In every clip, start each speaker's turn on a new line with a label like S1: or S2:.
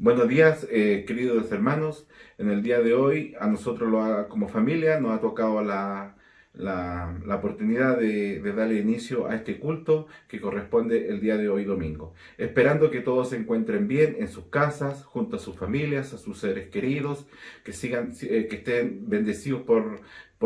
S1: Buenos días, queridos hermanos. En el día de hoy, a nosotros como familia nos ha tocado la oportunidad de darle inicio a este culto que corresponde el día de hoy domingo. Esperando que todos se encuentren bien en sus casas, junto a sus familias, a sus seres queridos, que que estén bendecidos por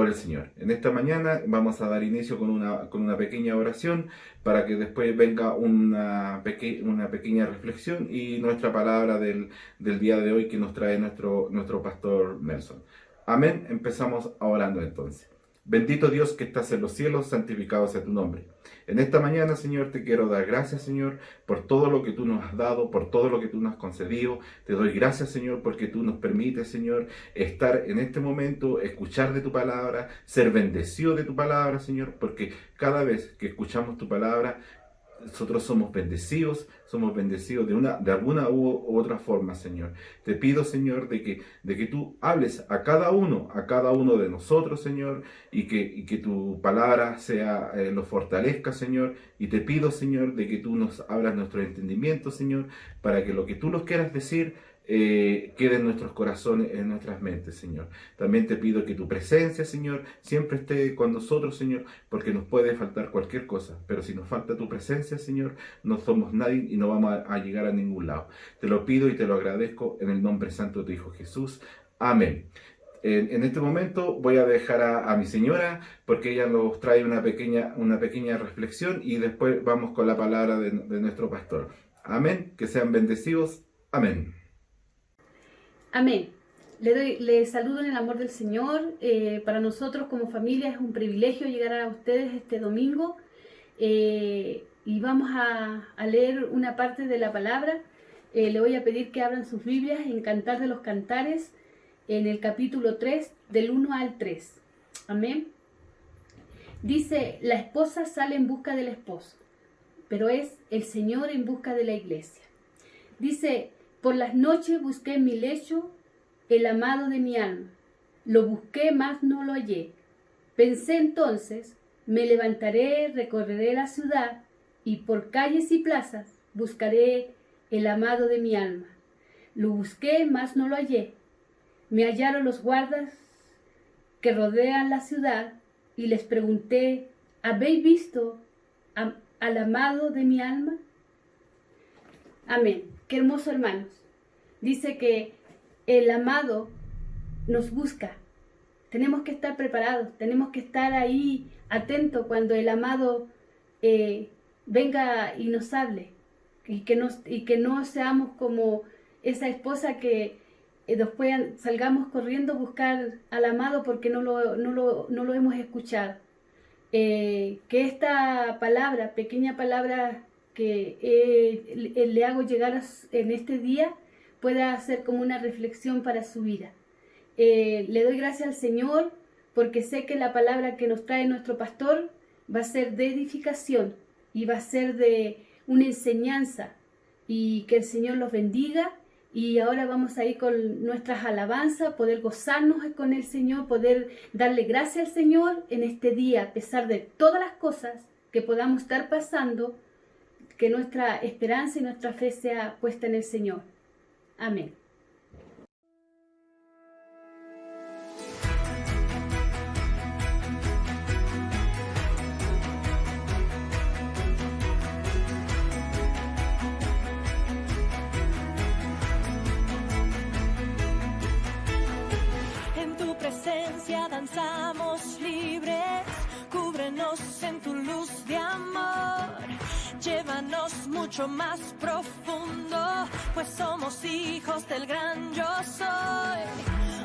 S1: el Señor. En esta mañana vamos a dar inicio con una pequeña oración para que después venga una pequeña reflexión y nuestra palabra del día de hoy que nos trae nuestro pastor Nelson. Amén. Empezamos orando entonces. Bendito Dios que estás en los cielos, santificado sea tu nombre. En esta mañana, Señor, te quiero dar gracias, Señor, por todo lo que tú nos has dado, por todo lo que tú nos has concedido. Te doy gracias, Señor, porque tú nos permites, Señor, estar en este momento, escuchar de tu palabra, ser bendecido de tu palabra, Señor, porque cada vez que escuchamos tu palabra, nosotros somos bendecidos de alguna u otra forma, Señor. Te pido, Señor, de que tú hables a cada uno de nosotros, Señor, y que tu palabra lo fortalezca, Señor. Y te pido, Señor, de que tú nos abras nuestro entendimiento, Señor, para que lo que tú nos quieras decir quede en nuestros corazones, en nuestras mentes, Señor. También te pido que tu presencia, Señor, siempre esté con nosotros, Señor, porque nos puede faltar cualquier cosa, pero si nos falta tu presencia, Señor, no somos nadie y no vamos a llegar a ningún lado. Te lo pido y te lo agradezco en el nombre santo de tu Hijo Jesús. Amén. En este momento voy a dejar a mi señora porque ella nos trae una pequeña reflexión y después vamos con la palabra de nuestro pastor. Amén. Que sean bendecidos. Amén.
S2: Amén. Le saludo en el amor del Señor. Para nosotros como familia es un privilegio llegar a ustedes este domingo y vamos a leer una parte de la palabra. Le voy a pedir que abran sus Biblias en Cantar de los Cantares, en el capítulo 3, del 1 al 3. Amén. Dice: la esposa sale en busca del esposo, pero es el Señor en busca de la iglesia. Dice: por las noches busqué en mi lecho el amado de mi alma. Lo busqué, mas no lo hallé. Pensé entonces: me levantaré, recorreré la ciudad, y por calles y plazas buscaré el amado de mi alma. Lo busqué, mas no lo hallé. Me hallaron los guardas que rodean la ciudad, y les pregunté: ¿habéis visto al amado de mi alma? Amén. Qué hermoso, hermanos. Dice que el amado nos busca. Tenemos que estar preparados, tenemos que estar ahí atentos cuando el amado venga y nos hable. Y que no seamos como esa esposa que después salgamos corriendo a buscar al amado porque no lo hemos escuchado. Que esta palabra, pequeña palabra que le hago llegar en este día, pueda ser como una reflexión para su vida. Le doy gracias al Señor porque sé que la palabra que nos trae nuestro pastor va a ser de edificación y va a ser de una enseñanza, y que el Señor los bendiga. Y ahora vamos a ir con nuestras alabanzas, poder gozarnos con el Señor, poder darle gracias al Señor en este día, a pesar de todas las cosas que podamos estar pasando, que nuestra esperanza y nuestra fe sea puesta en el Señor. Amén.
S3: En tu presencia danzamos libres, cúbrenos en tu luz de amor. Llévanos mucho más profundo, pues somos hijos del gran yo soy.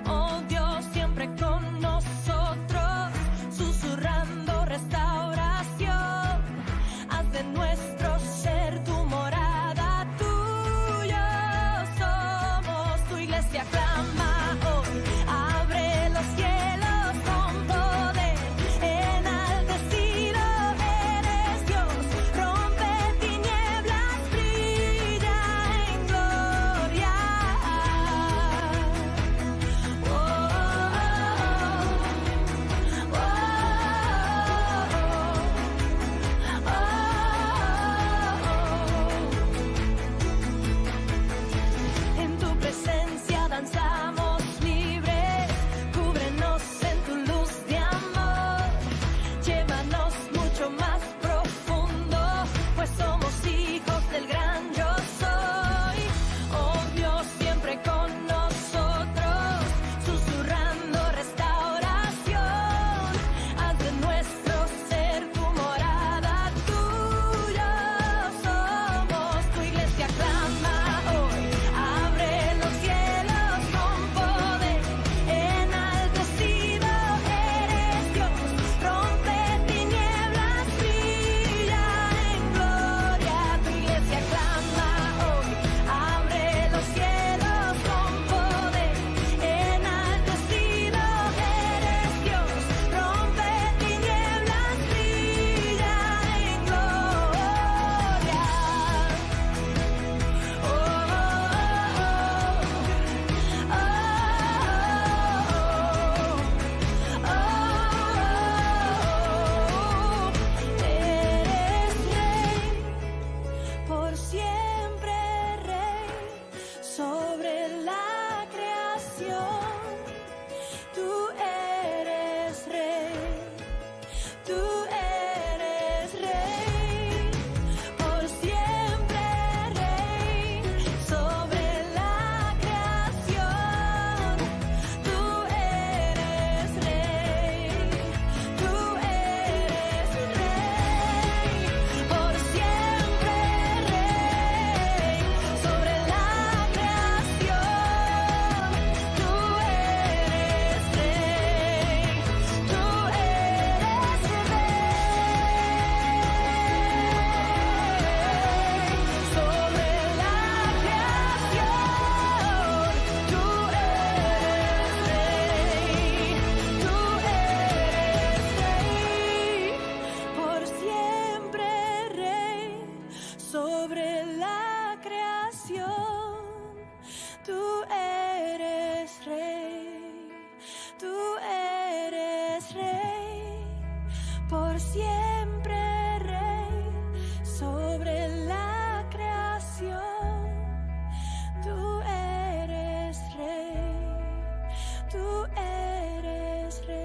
S3: Oh Dios, siempre con nosotros, susurrando restauración. Haz de nuestro ser tu morada, tuyo somos. Tu iglesia clama hoy, abre los cielos con poder, enaltecido eres Dios. Rompe tinieblas, brilla en gloria. por siempre Rey sobre la creación. Tú eres Rey, tú eres Rey.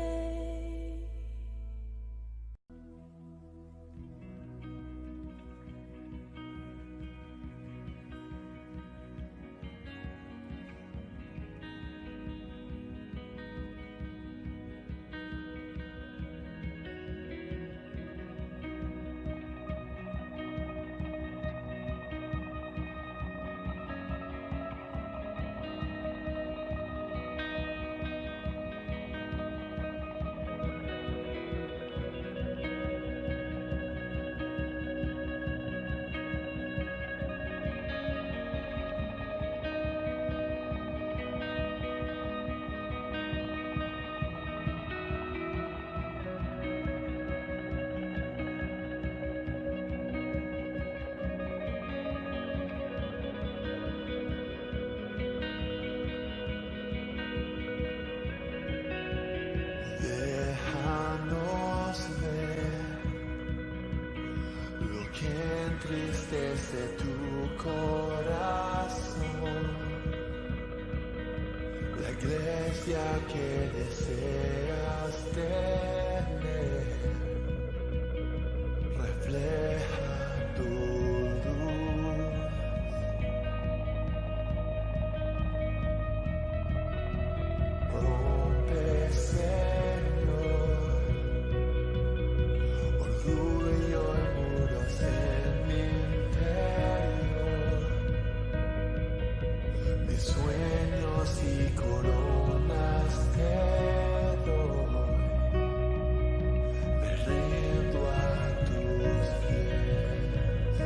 S4: Déjanos ver lo que entristece tu corazón, la iglesia que deseas tener, refleja tu luz. Rompe, Señor, orgullo y muros en mi interior, mis sueños y coronas te doy, me rindo a tus pies.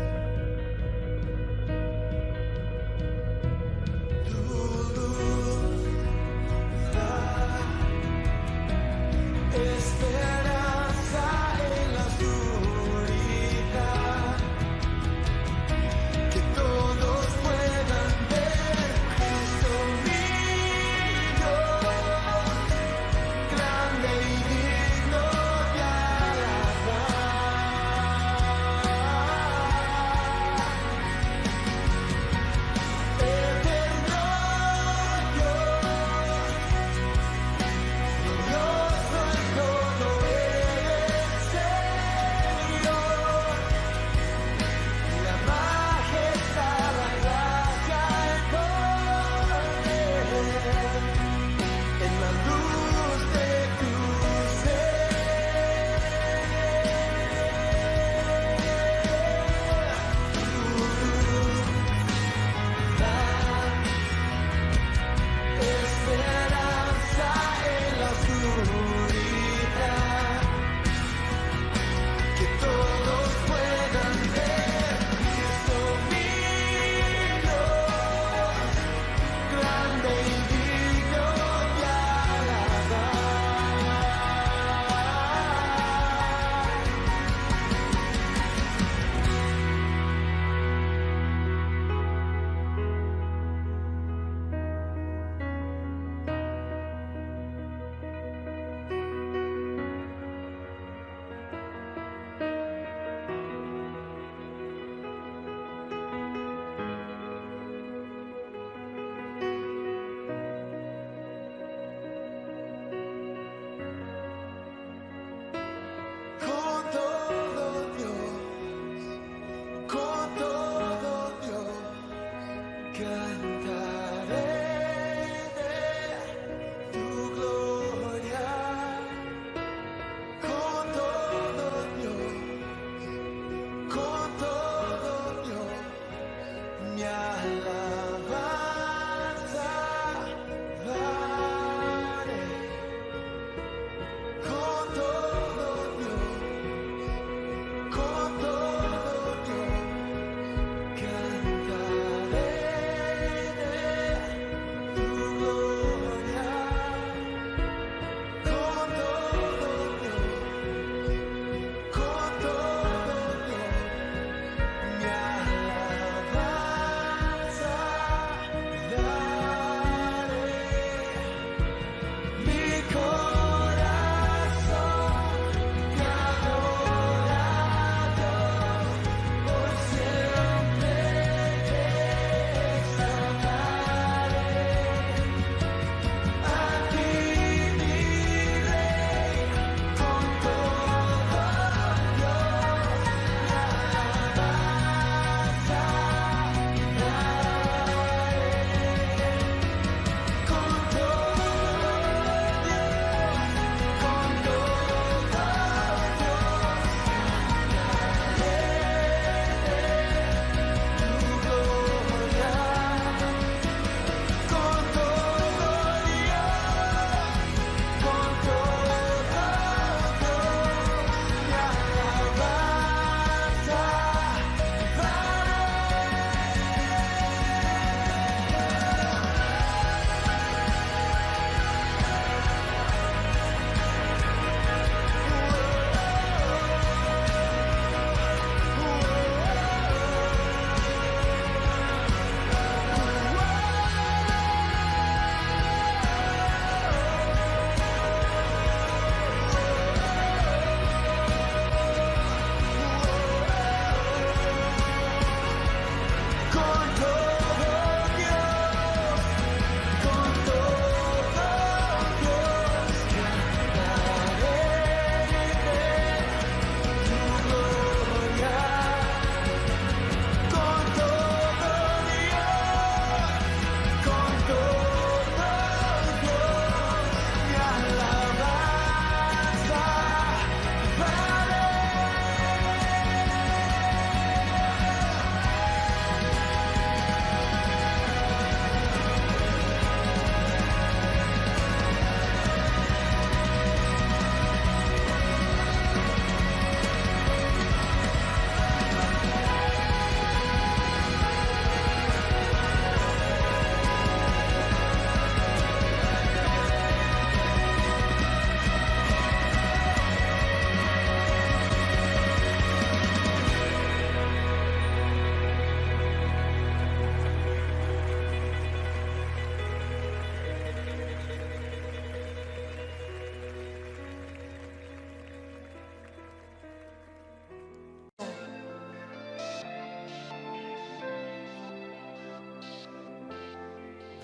S4: Tu luz da esperanza en la oscuridad, que todos puedan ver Cristo mío, grande y digno de alabar. Eterno Dios, glorioso en todo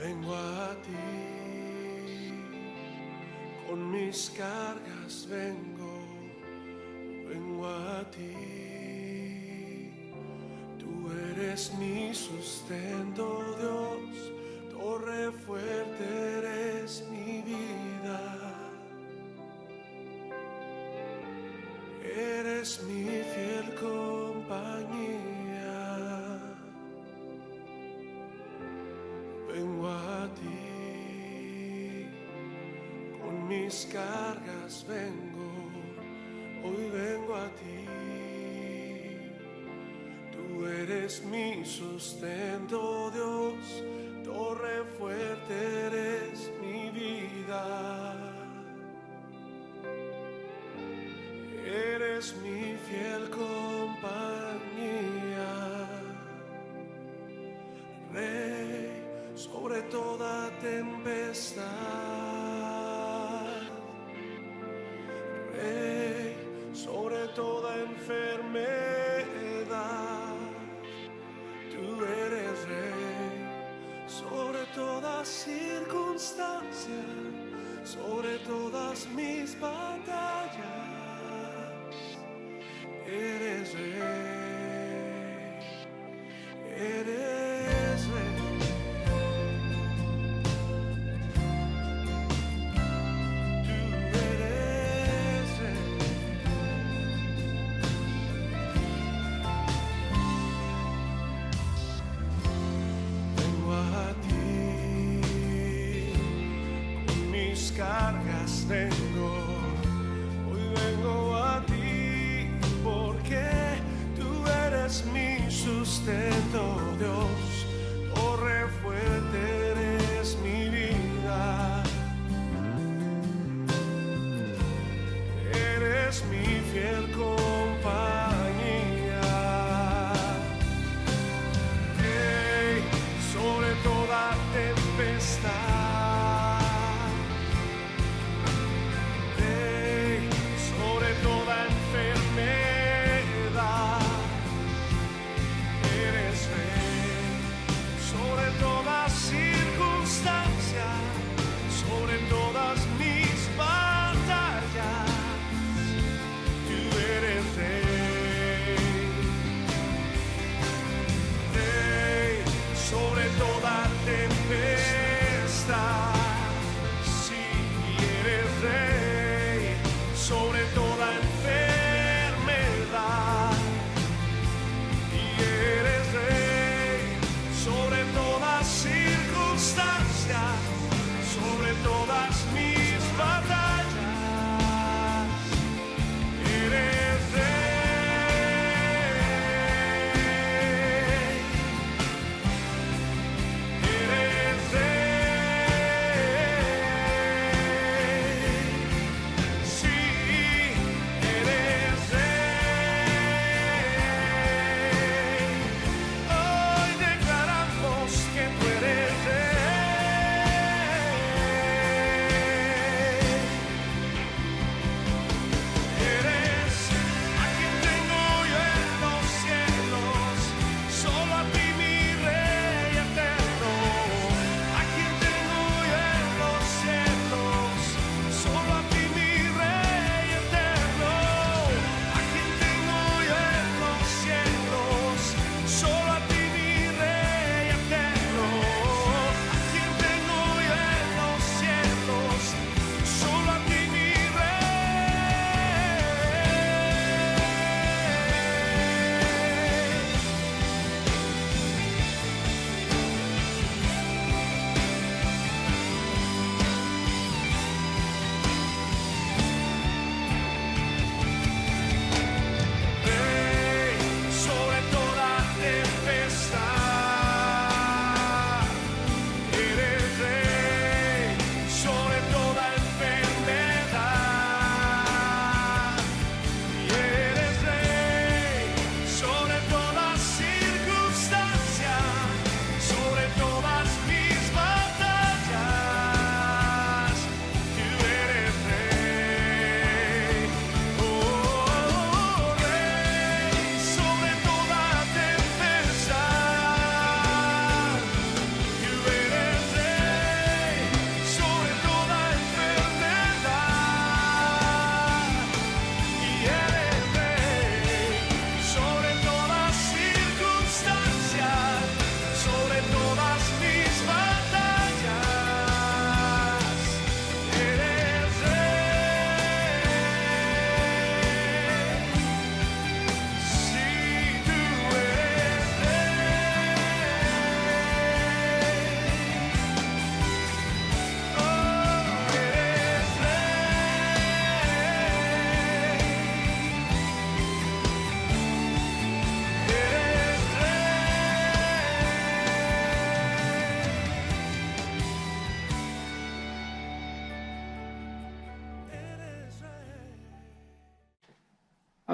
S4: vengo a ti, con mis cargas vengo a ti. Tú eres mi sustento, Dios, torre fuerte eres mi vida. Eres mi fiel compañía. Vengo a ti, con mis cargas hoy vengo a ti. Tú eres mi sustento, Dios, torre fuerte eres mi vida. Eres mi fiel compañía, Rey sobre toda tempestad, Rey sobre toda enfermedad. Tú eres Rey sobre toda circunstancia, sobre todas mis batallas. Eres Rey, eres Rey. Tú eres Rey. Vengo a ti, con mis cargas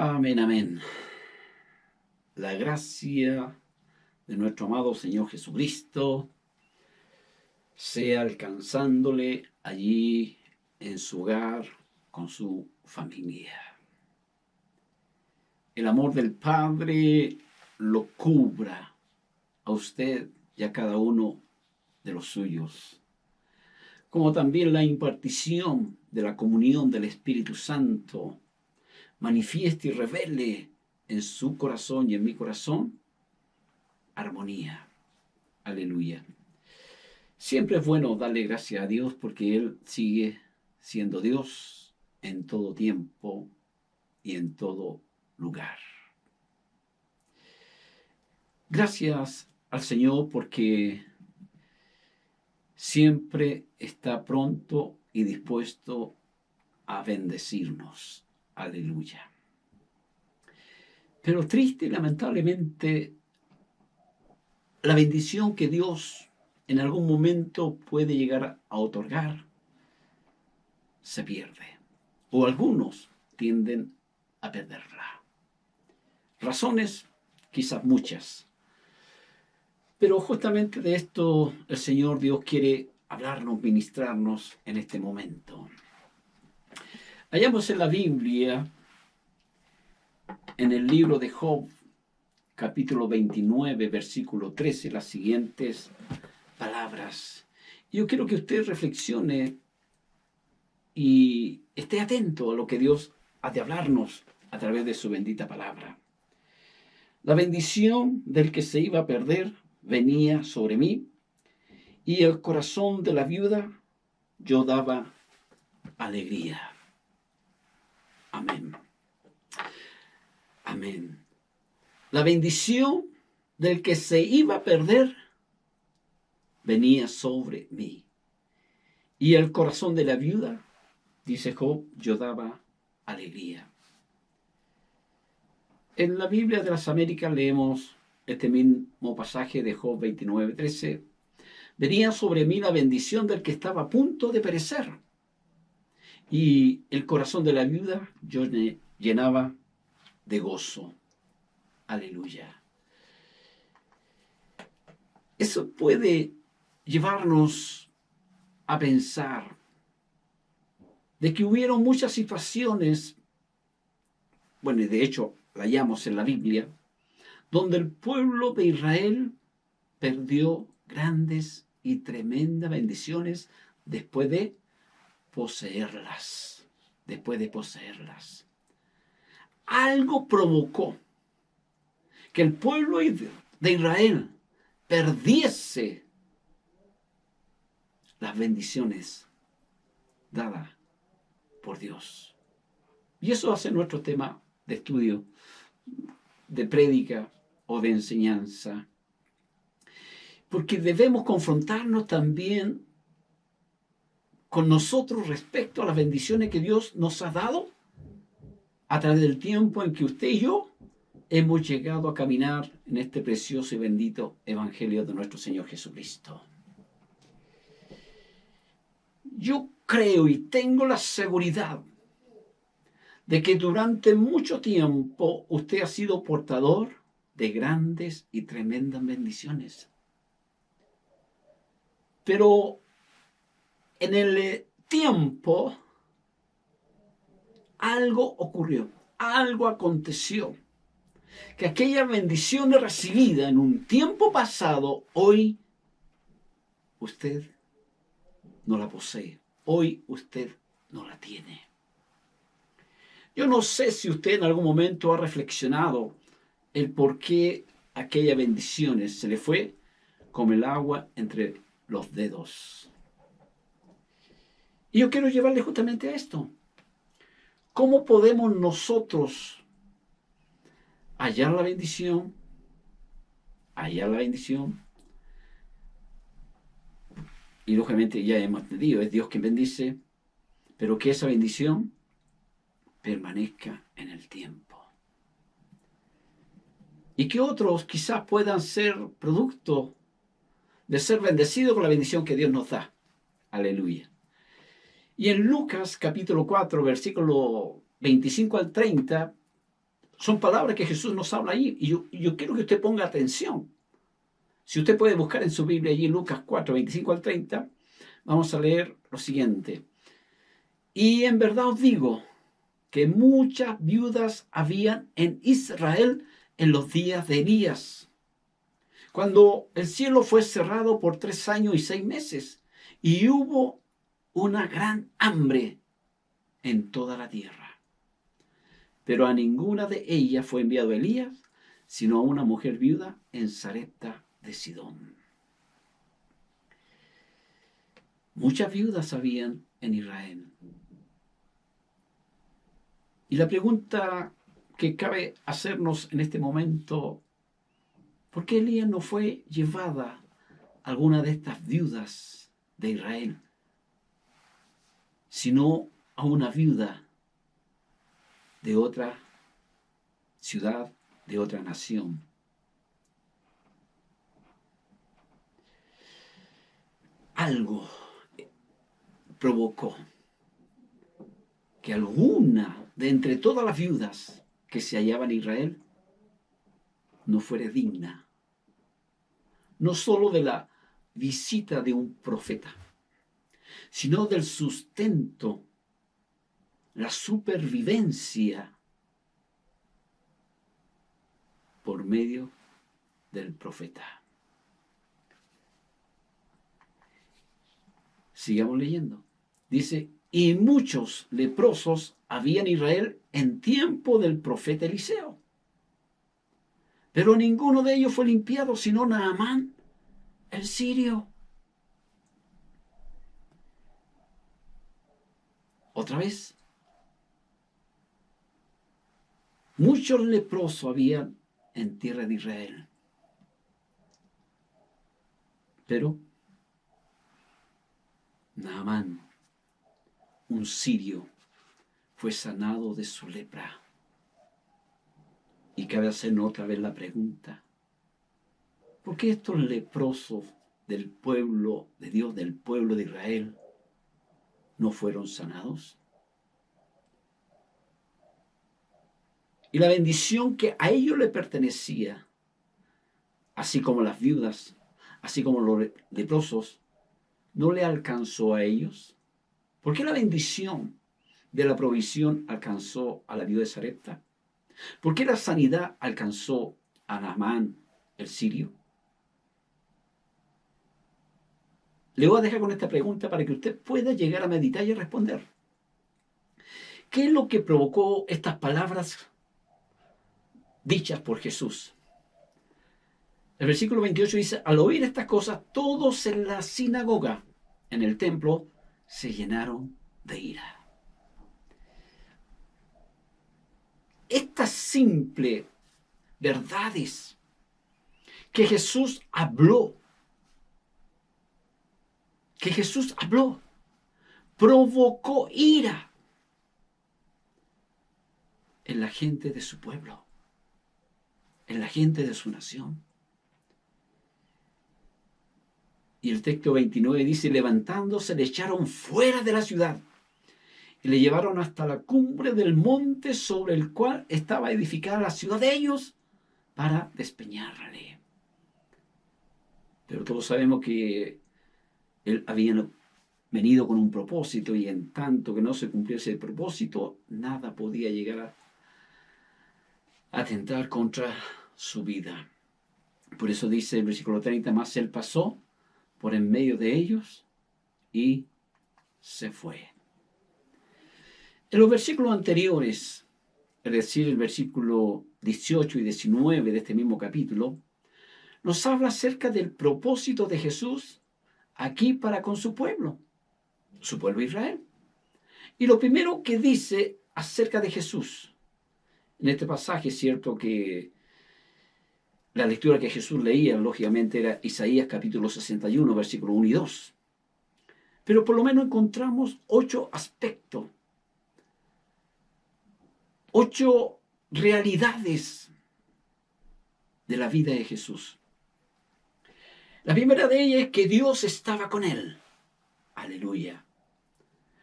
S5: Amén, amén. La gracia de nuestro amado Señor Jesucristo sea alcanzándole allí en su hogar con su familia. El amor del Padre lo cubra a usted y a cada uno de los suyos, como también la impartición de la comunión del Espíritu Santo manifieste y revele en su corazón y en mi corazón armonía. Aleluya. Siempre es bueno darle gracias a Dios porque Él sigue siendo Dios en todo tiempo y en todo lugar. Gracias al Señor porque siempre está pronto y dispuesto a bendecirnos. Aleluya. Pero triste y lamentablemente, la bendición que Dios en algún momento puede llegar a otorgar se pierde, o algunos tienden a perderla. Razones, quizás muchas, pero justamente de esto el Señor Dios quiere hablarnos, ministrarnos en este momento. Hallamos en la Biblia, en el libro de Job, capítulo 29, versículo 13, las siguientes palabras. Yo quiero que usted reflexione y esté atento a lo que Dios ha de hablarnos a través de su bendita palabra. La bendición del que se iba a perder venía sobre mí, y el corazón de la viuda yo daba alegría. Amén. Amén. La bendición del que se iba a perder venía sobre mí. Y el corazón de la viuda, dice Job, yo daba alegría. En la Biblia de las Américas leemos este mismo pasaje de Job 29:13. Venía sobre mí la bendición del que estaba a punto de perecer. Y el corazón de la viuda yo llenaba de gozo. Aleluya. Eso puede llevarnos a pensar de que hubieron muchas situaciones, bueno, y de hecho la hallamos en la Biblia, donde el pueblo de Israel perdió grandes y tremendas bendiciones después de poseerlas. Algo provocó que el pueblo de Israel perdiese las bendiciones dadas por Dios. Y eso hace nuestro tema de estudio, de prédica o de enseñanza. Porque debemos confrontarnos también con nosotros respecto a las bendiciones que Dios nos ha dado a través del tiempo en que usted y yo hemos llegado a caminar en este precioso y bendito Evangelio de nuestro Señor Jesucristo. Yo creo y tengo la seguridad de que durante mucho tiempo usted ha sido portador de grandes y tremendas bendiciones. Pero en el tiempo algo ocurrió, algo aconteció, que aquella bendición recibida en un tiempo pasado, hoy usted no la posee, hoy usted no la tiene. Yo no sé si usted en algún momento ha reflexionado el por qué aquellas bendiciones se le fue como el agua entre los dedos. Y yo quiero llevarle justamente a esto. ¿Cómo podemos nosotros hallar la bendición? Y lógicamente ya hemos entendido, es Dios quien bendice, pero que esa bendición permanezca en el tiempo. Y que otros quizás puedan ser producto de ser bendecidos con la bendición que Dios nos da. Aleluya. Y en Lucas capítulo 4, versículo 25 al 30, Son palabras que Jesús nos habla ahí. Y yo quiero que usted ponga atención. Si usted puede buscar en su Biblia allí Lucas 4, 25 al 30, vamos a leer lo siguiente. Y en verdad os digo que muchas viudas habían en Israel en los días de Elías, cuando el cielo fue cerrado por 3 años y 6 meses, y hubo una gran hambre en toda la tierra. Pero a ninguna de ellas fue enviado Elías, sino a una mujer viuda en Sarepta de Sidón. Muchas viudas habían en Israel. Y la pregunta que cabe hacernos en este momento, ¿por qué Elías no fue llevada a alguna de estas viudas de Israel, sino a una viuda de otra ciudad, de otra nación? Algo provocó que alguna de entre todas las viudas que se hallaban en Israel no fuera digna, no solo de la visita de un profeta, sino del sustento, la supervivencia por medio del profeta. Sigamos leyendo. Dice, y muchos leprosos había en Israel en tiempo del profeta Eliseo. Pero ninguno de ellos fue limpiado, sino Naamán, el sirio. Otra vez. Muchos leprosos había en tierra de Israel. Pero Naamán, un sirio, fue sanado de su lepra. Y cabe hacernos otra vez la pregunta, ¿por qué estos leprosos del pueblo de Dios, del pueblo de Israel, no fueron sanados? Y la bendición que a ellos le pertenecía, así como las viudas, así como los leprosos, ¿no le alcanzó a ellos? ¿Por qué la bendición de la provisión alcanzó a la viuda de Sarepta? ¿Por qué la sanidad alcanzó a Naamán, el sirio? Le voy a dejar con esta pregunta para que usted pueda llegar a meditar y responder. ¿Qué es lo que provocó estas palabras dichas por Jesús? El versículo 28 dice, al oír estas cosas, todos en la sinagoga, en el templo, se llenaron de ira. Estas simples verdades que Jesús habló, provocó ira en la gente de su pueblo, en la gente de su nación. Y el texto 29 dice, levantándose le echaron fuera de la ciudad y le llevaron hasta la cumbre del monte sobre el cual estaba edificada la ciudad de ellos para despeñarle. Pero todos sabemos que él había venido con un propósito y en tanto que no se cumpliese el propósito, nada podía llegar a atentar contra su vida. Por eso dice el versículo 30, más él pasó por en medio de ellos y se fue. En los versículos anteriores, es decir, el versículo 18 y 19 de este mismo capítulo, nos habla acerca del propósito de Jesús aquí para con su pueblo Israel. Y lo primero que dice acerca de Jesús, en este pasaje es cierto que la lectura que Jesús leía, lógicamente, era Isaías capítulo 61, versículos 1 y 2. Pero por lo menos encontramos 8 aspectos, 8 realidades de la vida de Jesús. La primera de ellas es que Dios estaba con él. Aleluya.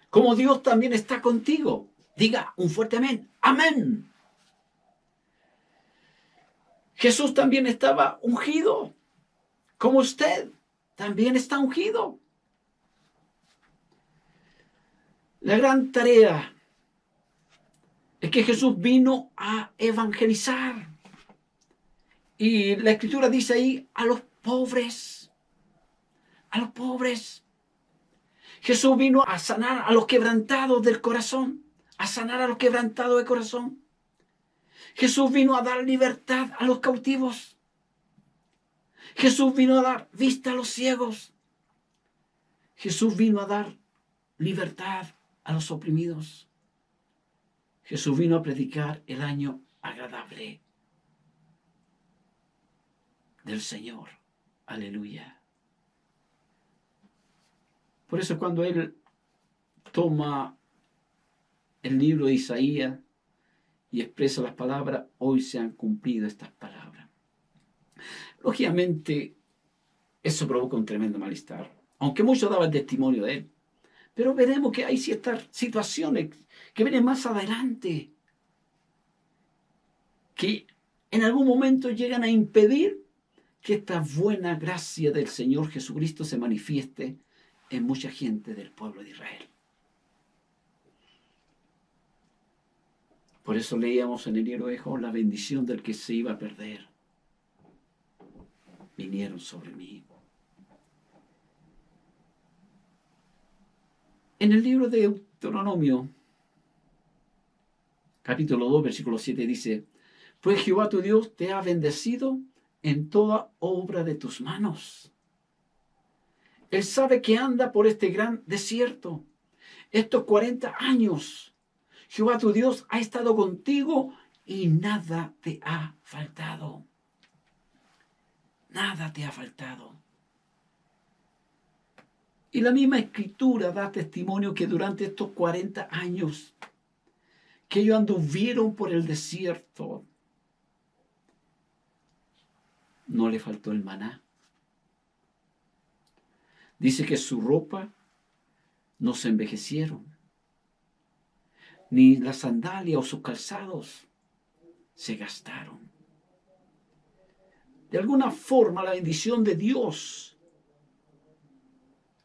S5: Como Dios también está contigo. Diga un fuerte amén. Amén. Jesús también estaba ungido, como usted también está ungido. La gran tarea es que Jesús vino a evangelizar. Y la Escritura dice ahí, a los pobres. A los pobres. Jesús vino a sanar a los quebrantados del corazón. A sanar a los quebrantados de corazón. Jesús vino a dar libertad a los cautivos. Jesús vino a dar vista a los ciegos. Jesús vino a dar libertad a los oprimidos. Jesús vino a predicar el año agradable del Señor. Aleluya. Por eso cuando Él toma el libro de Isaías y expresa las palabras, hoy se han cumplido estas palabras. Lógicamente, eso provoca un tremendo malestar, aunque muchos daban testimonio de Él. Pero veremos que hay ciertas situaciones que vienen más adelante, que en algún momento llegan a impedir que esta buena gracia del Señor Jesucristo se manifieste en mucha gente del pueblo de Israel. Por eso leíamos en el libro de Job, la bendición del que se iba a perder. Vinieron sobre mí. En el libro de Deuteronomio, capítulo 2, versículo 7 dice, pues Jehová tu Dios te ha bendecido en toda obra de tus manos. Él sabe que anda por este gran desierto. Estos 40 años, Jehová tu Dios ha estado contigo y nada te ha faltado. Nada te ha faltado. Y la misma Escritura da testimonio que durante estos 40 años que ellos anduvieron por el desierto, no le faltó el maná. Dice que su ropa no se envejecieron, ni la sandalia o sus calzados se gastaron. De alguna forma la bendición de Dios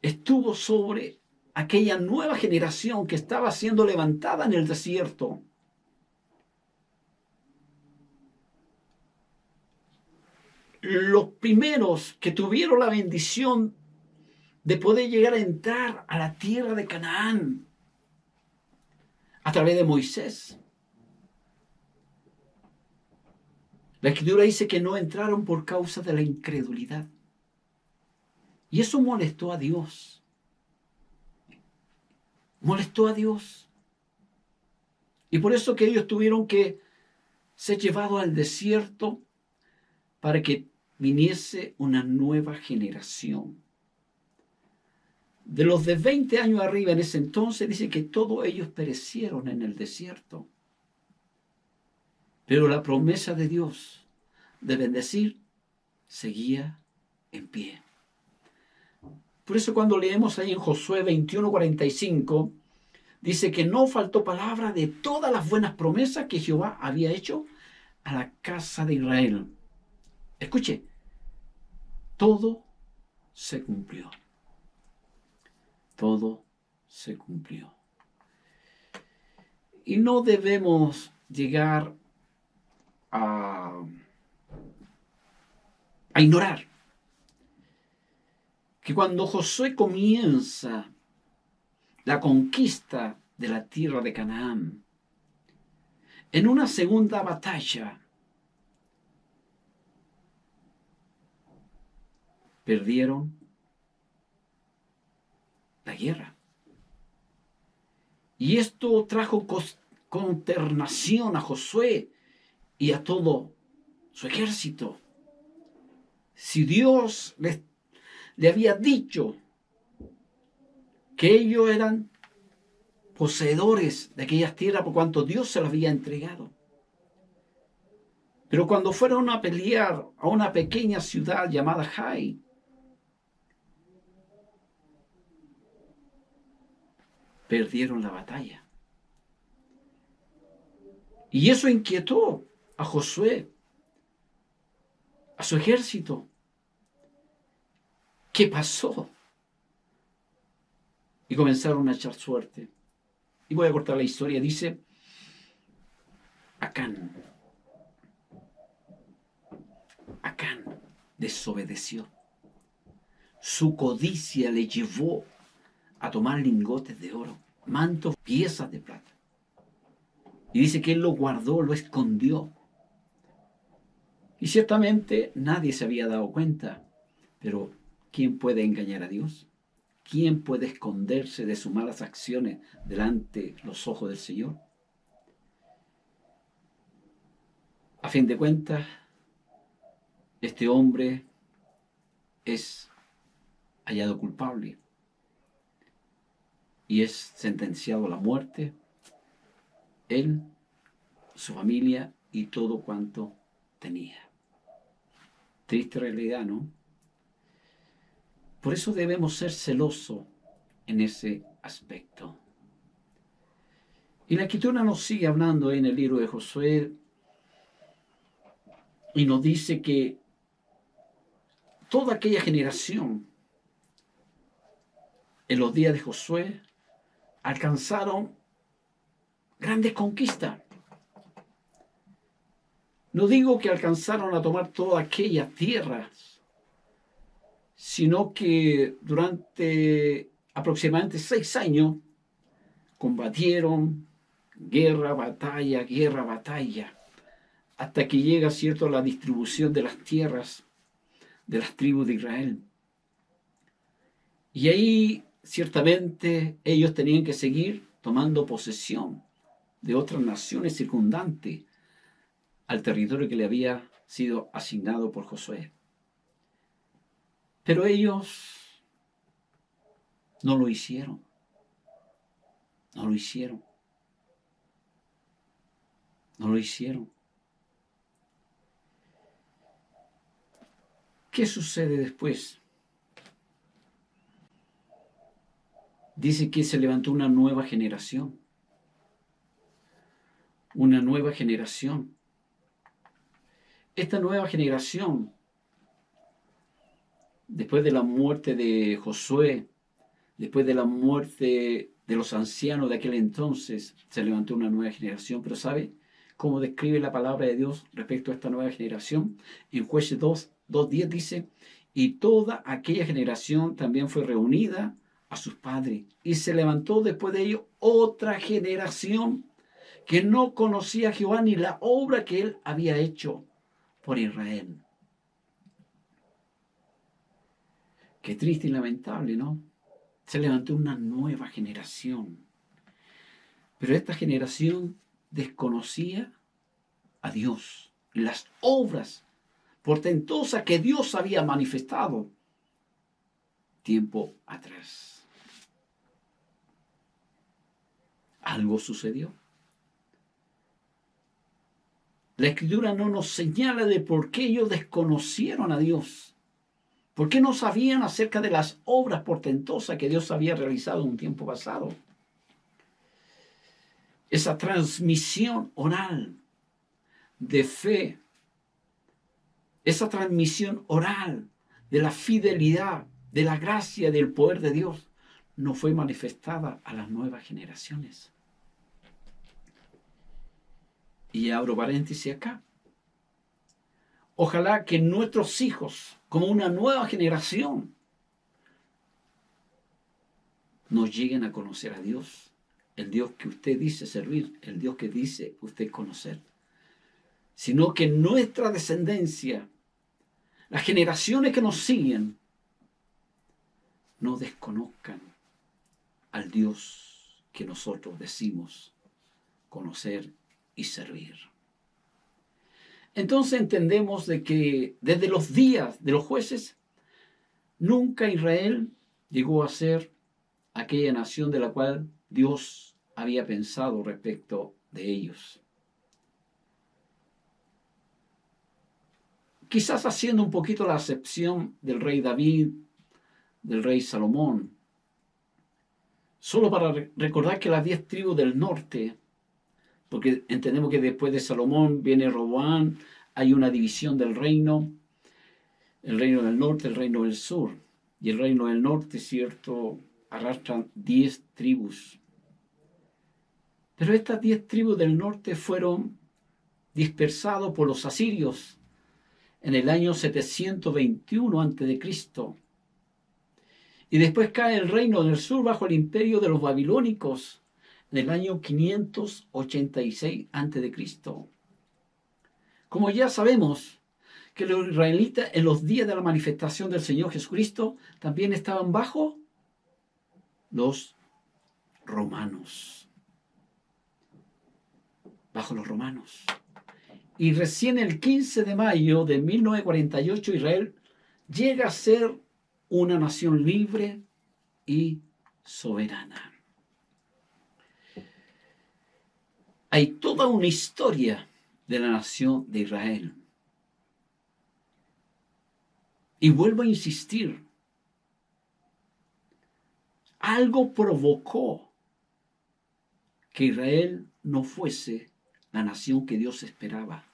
S5: estuvo sobre aquella nueva generación que estaba siendo levantada en el desierto. Los primeros que tuvieron la bendición de poder llegar a entrar a la tierra de Canaán a través de Moisés. La Escritura dice que no entraron por causa de la incredulidad. Y eso molestó a Dios. Molestó a Dios. Y por eso que ellos tuvieron que ser llevados al desierto para que viniese una nueva generación. De los de 20 años arriba en ese entonces, dice que todos ellos perecieron en el desierto. Pero la promesa de Dios de bendecir seguía en pie. Por eso cuando leemos ahí en Josué 21:45, dice que no faltó palabra de todas las buenas promesas que Jehová había hecho a la casa de Israel. Escuche, todo se cumplió. Todo se cumplió. Y no debemos llegar a ignorar que cuando Josué comienza la conquista de la tierra de Canaán, en una segunda batalla, perdieron la guerra. Y esto trajo consternación a Josué y a todo su ejército. Si Dios le había dicho que ellos eran poseedores de aquellas tierras por cuanto Dios se las había entregado. Pero cuando fueron a pelear a una pequeña ciudad llamada Jai, perdieron la batalla. Y eso inquietó a Josué. a su ejército. ¿Qué pasó? Y comenzaron a echar suerte. Y voy a cortar la historia. Dice, Acán desobedeció. Su codicia le llevó a tomar lingotes de oro, mantos, piezas de plata. Y dice que él lo guardó, lo escondió. Y ciertamente nadie se había dado cuenta. Pero ¿quién puede engañar a Dios? ¿Quién puede esconderse de sus malas acciones delante de los ojos del Señor? A fin de cuentas, este hombre es hallado culpable y es sentenciado a la muerte, él, su familia y todo cuanto tenía. Triste realidad, ¿no? Por eso debemos ser celosos en ese aspecto. Y la Escritura nos sigue hablando en el libro de Josué y nos dice que toda aquella generación en los días de Josué alcanzaron grandes conquistas. No digo que alcanzaron a tomar todas aquellas tierras, sino que durante aproximadamente 6 años combatieron guerra, batalla, hasta que llega, cierto, la distribución de las tierras de las tribus de Israel. Y ahí, ciertamente, ellos tenían que seguir tomando posesión de otras naciones circundantes al territorio que le había sido asignado por Josué. Pero ellos no lo hicieron. No lo hicieron. No lo hicieron. ¿Qué sucede después? Dice que se levantó una nueva generación. Una nueva generación. Esta nueva generación, después de la muerte de Josué, después de la muerte de los ancianos de aquel entonces, se levantó una nueva generación. Pero ¿sabe cómo describe la palabra de Dios respecto a esta nueva generación? En Jueces 2:10 dice, y toda aquella generación también fue reunida a sus padres, y se levantó después de ello otra generación que no conocía a Jehová ni la obra que él había hecho por Israel. Qué triste y lamentable, ¿no? Se levantó una nueva generación. Pero esta generación desconocía a Dios, las obras portentosas que Dios había manifestado tiempo atrás. Algo sucedió. La Escritura no nos señala de por qué ellos desconocieron a Dios. ¿Por qué no sabían acerca de las obras portentosas que Dios había realizado en un tiempo pasado? Esa transmisión oral de fe, esa transmisión oral de la fidelidad, de la gracia, del poder de Dios, no fue manifestada a las nuevas generaciones. Y abro paréntesis acá. Ojalá que nuestros hijos, como una nueva generación, nos lleguen a conocer a Dios, el Dios que usted dice servir, el Dios que dice usted conocer. Sino que nuestra descendencia, las generaciones que nos siguen, no desconozcan al Dios que nosotros decimos conocer y servir. Entonces entendemos de que desde los días de los jueces, nunca Israel llegó a ser aquella nación de la cual Dios había pensado respecto de ellos. Quizás haciendo un poquito la acepción del rey David, del rey Salomón, solo para recordar que las 10 tribus del norte, porque entendemos que después de Salomón viene Roboam, hay una división del reino, el reino del norte, el reino del sur. Y el reino del norte, cierto, arrastran 10 tribus. Pero estas 10 tribus del norte fueron dispersados por los asirios en el año 721 a.C. Y después cae el reino del sur bajo el imperio de los babilónicos en el año 586 a.C. Como ya sabemos que los israelitas en los días de la manifestación del Señor Jesucristo también estaban bajo los romanos. Bajo los romanos. Y recién el 15 de mayo de 1948 Israel llega a ser una nación libre y soberana. Hay toda una historia de la nación de Israel. Y vuelvo a insistir, algo provocó que Israel no fuese la nación que Dios esperaba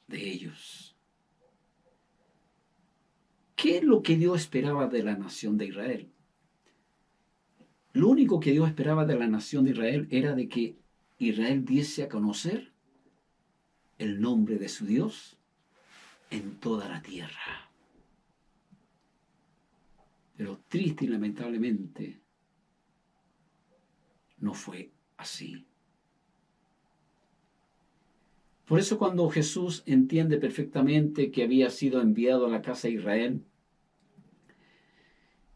S5: de ellos. ¿Qué es lo que Dios esperaba de la nación de Israel? Lo único que Dios esperaba de la nación de Israel era de que Israel diese a conocer el nombre de su Dios en toda la tierra. Pero triste y lamentablemente no fue así. Por eso cuando Jesús entiende perfectamente que había sido enviado a la casa de Israel,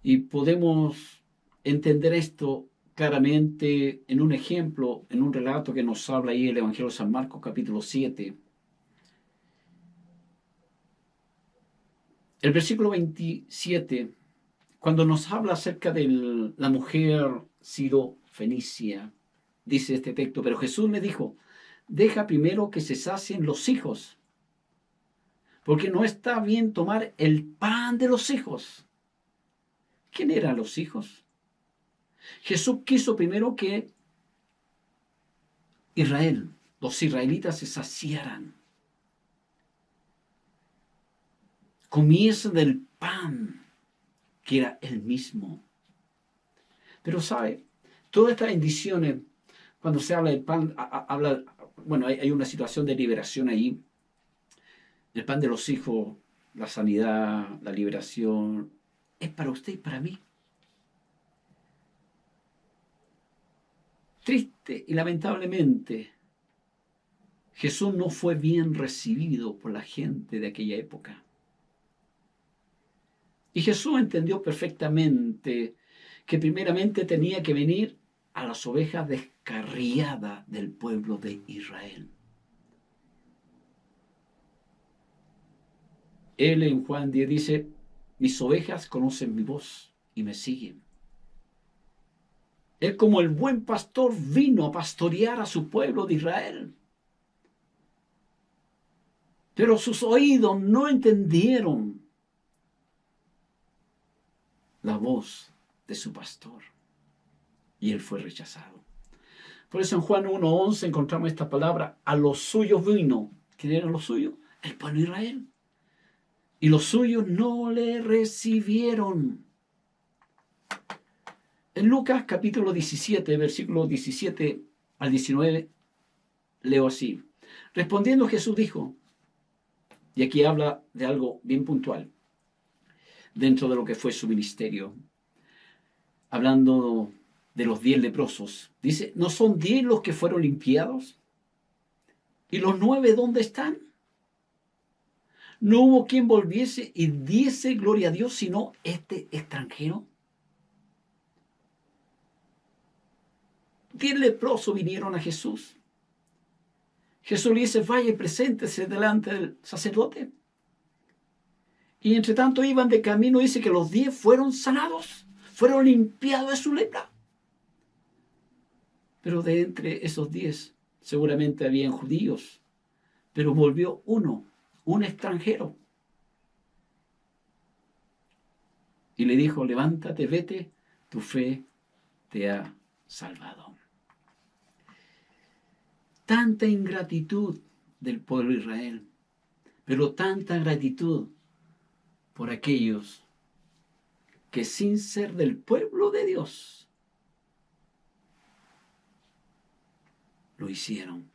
S5: y podemos entender esto claramente en un ejemplo, en un relato que nos habla ahí el Evangelio de San Marcos capítulo 7. El versículo 27, cuando nos habla acerca de la mujer Siro-Fenicia, dice este texto, pero Jesús le dijo, deja primero que se sacien los hijos, porque no está bien tomar el pan de los hijos. ¿Quién eran los hijos? Jesús quiso primero que Israel, los israelitas se saciaran, comiesen del pan que era el mismo. Pero sabe, todas estas bendiciones, cuando se habla del pan, bueno, hay una situación de liberación ahí. El pan de los hijos, la sanidad, la liberación, es para usted y para mí. Triste y lamentablemente, Jesús no fue bien recibido por la gente de aquella época. Y Jesús entendió perfectamente que primeramente tenía que venir a las ovejas descarriadas del pueblo de Israel. Él en Juan 10 dice, mis ovejas conocen mi voz y me siguen. Él como el buen pastor vino a pastorear a su pueblo de Israel. Pero sus oídos no entendieron la voz de su pastor. Y él fue rechazado. Por eso en Juan 1:11 encontramos esta palabra, a los suyos vino. ¿Quién eran los suyos? El pueblo de Israel. Y los suyos no le recibieron. En Lucas capítulo 17, versículos 17 al 19, leo así. Respondiendo Jesús dijo, y aquí habla de algo bien puntual, dentro de lo que fue su ministerio, hablando de los 10 leprosos. Dice, ¿no son 10 los que fueron limpiados? ¿Y los 9 dónde están? No hubo quien volviese y diese gloria a Dios, sino este extranjero. 10 leprosos vinieron a Jesús. Jesús le dice, vaya y preséntese delante del sacerdote. Y entre tanto iban de camino, dice que los 10 fueron sanados, fueron limpiados de su lepra. Pero de entre esos 10 seguramente habían judíos, pero volvió uno, un extranjero. Y le dijo, levántate, vete, tu fe te ha salvado. Tanta ingratitud del pueblo de Israel, pero tanta gratitud por aquellos que sin ser del pueblo de Dios lo hicieron.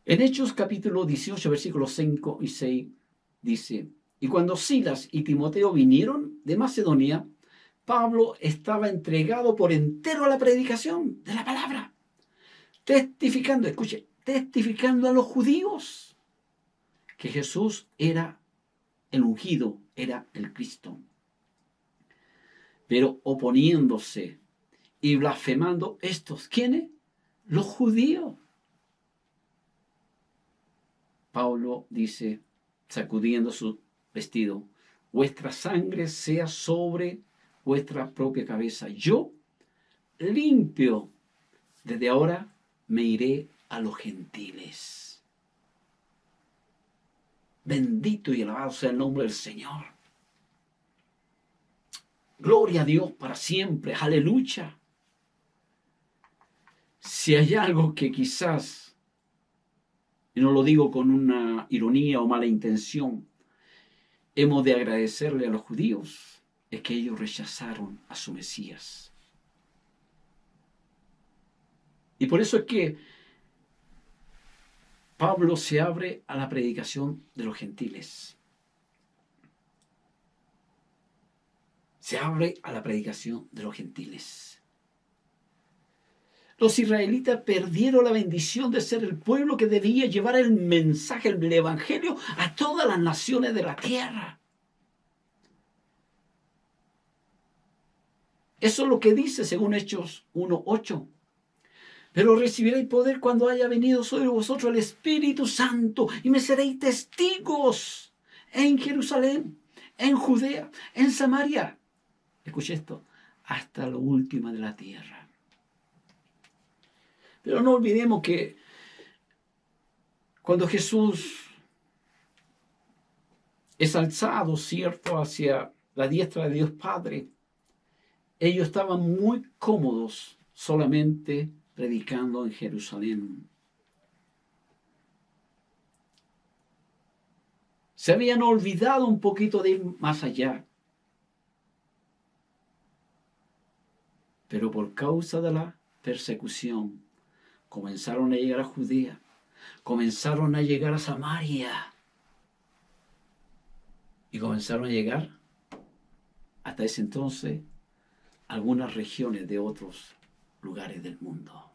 S5: En Hechos capítulo 18, versículos 5 y 6 dice: y cuando Silas y Timoteo vinieron de Macedonia, Pablo estaba entregado por entero a la predicación de la palabra, testificando, escuche, testificando a los judíos que Jesús era el ungido, era el Cristo. Pero oponiéndose y blasfemando estos, ¿quiénes? Los judíos. Pablo dice, sacudiendo su vestido: vuestra sangre sea sobre vuestra propia cabeza. Yo, limpio, desde ahora me iré a los gentiles. Bendito y alabado sea el nombre del Señor. Gloria a Dios para siempre. Aleluya. Si hay algo que quizás, y no lo digo con una ironía o mala intención, hemos de agradecerle a los judíos, es que ellos rechazaron a su Mesías. Y por eso es que Pablo se abre a la predicación de los gentiles. Se abre a la predicación de los gentiles. Los israelitas perdieron la bendición de ser el pueblo que debía llevar el mensaje, el evangelio a todas las naciones de la tierra. Eso es lo que dice según Hechos 1:8. Pero recibiréis poder cuando haya venido sobre vosotros el Espíritu Santo y me seréis testigos en Jerusalén, en Judea, en Samaria. Escuche esto, hasta lo último de la tierra. Pero no olvidemos que cuando Jesús es alzado, ¿cierto?, hacia la diestra de Dios Padre, ellos estaban muy cómodos solamente predicando en Jerusalén. Se habían olvidado un poquito de ir más allá. Pero por causa de la persecución, comenzaron a llegar a Judea, comenzaron a llegar a Samaria y comenzaron a llegar hasta ese entonces algunas regiones de otros lugares del mundo.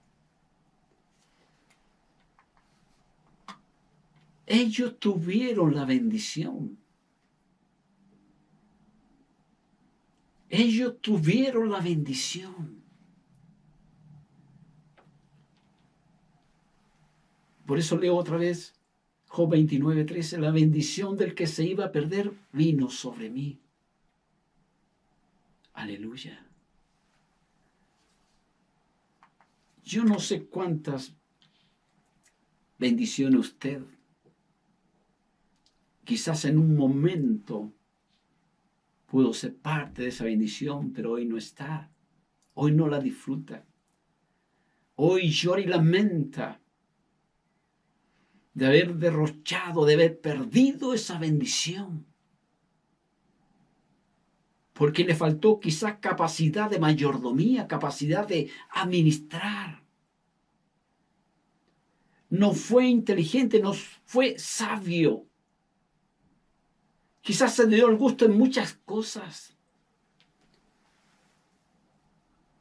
S5: Ellos tuvieron la bendición. Ellos tuvieron la bendición. Por eso leo otra vez Job 29:13. La bendición del que se iba a perder vino sobre mí. Aleluya. Yo no sé cuántas bendiciones usted, quizás en un momento, pudo ser parte de esa bendición, pero hoy no está. Hoy no la disfruta. Hoy llora y lamenta de haber derrochado, de haber perdido esa bendición. Porque le faltó quizás capacidad de mayordomía, capacidad de administrar. No fue inteligente, no fue sabio. Quizás se dio el gusto en muchas cosas,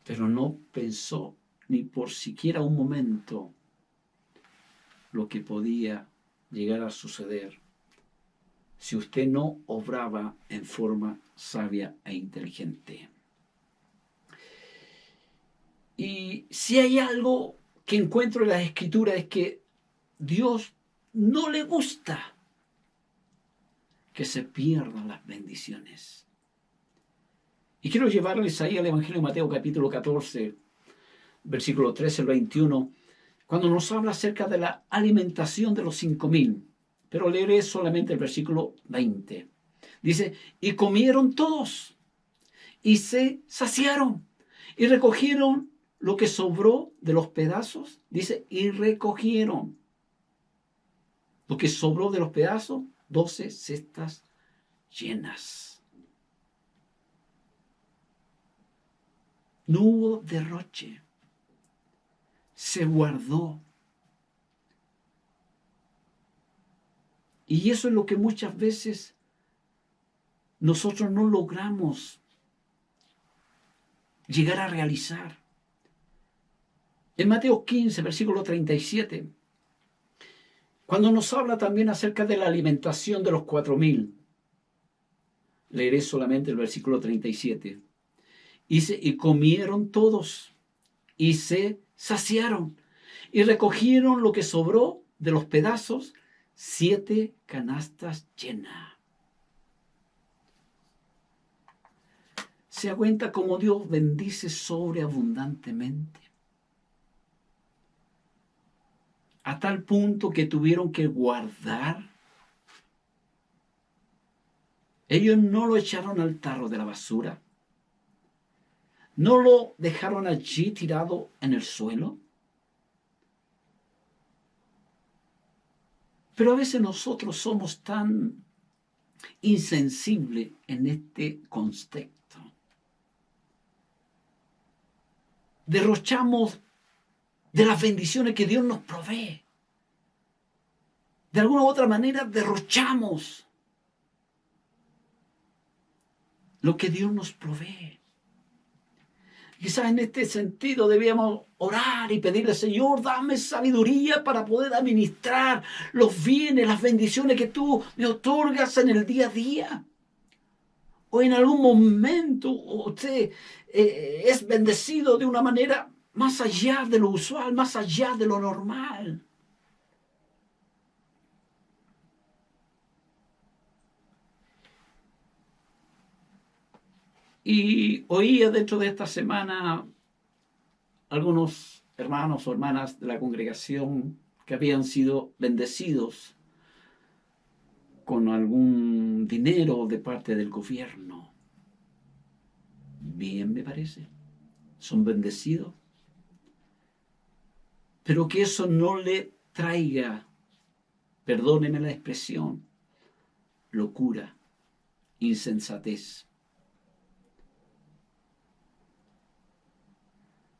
S5: pero no pensó ni por siquiera un momento lo que podía llegar a suceder si usted no obraba en forma sabia e inteligente. Y si hay algo que encuentro en las Escrituras es que Dios no le gusta que se pierdan las bendiciones. Y quiero llevarles ahí al Evangelio de Mateo capítulo 14, versículo 13 al 21, cuando nos habla acerca de la alimentación de los 5,000. Pero leeré solamente el versículo 20. Dice, y comieron todos, y se saciaron, y recogieron lo que sobró de los pedazos. Dice, y recogieron lo que sobró de los pedazos 12 cestas llenas. No hubo derroche. Se guardó. Y eso es lo que muchas veces nosotros no logramos llegar a realizar. En Mateo 15, versículo 37, cuando nos habla también acerca de la alimentación de los 4,000, leeré solamente el versículo 37. Dice, y comieron todos, y se saciaron, y recogieron lo que sobró de los pedazos, 7 canastas llenas. ¿Se da cuenta cómo Dios bendice sobreabundantemente? A tal punto que tuvieron que guardar. Ellos no lo echaron al tarro de la basura. No lo dejaron allí tirado en el suelo. Pero a veces nosotros somos tan insensibles en este contexto. Derrochamos de las bendiciones que Dios nos provee. De alguna u otra manera derrochamos lo que Dios nos provee. Quizás en este sentido debíamos orar y pedirle, Señor, dame sabiduría para poder administrar los bienes, las bendiciones que tú me otorgas en el día a día. O en algún momento usted es bendecido de una manera más allá de lo usual, más allá de lo normal. Y oía dentro de esta semana algunos hermanos o hermanas de la congregación que habían sido bendecidos con algún dinero de parte del gobierno. Bien, me parece. Son bendecidos. Pero que eso no le traiga, perdónenme la expresión, locura, insensatez.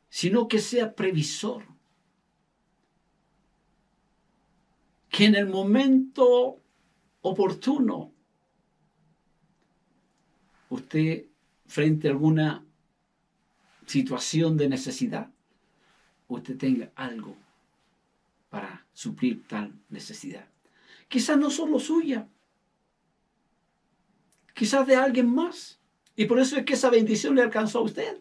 S5: Sino que sea previsor. Que en el momento oportuno usted, frente a alguna situación de necesidad, usted tenga algo para suplir tal necesidad. Quizás no solo suya, quizás de alguien más. Y por eso es que esa bendición le alcanzó a usted.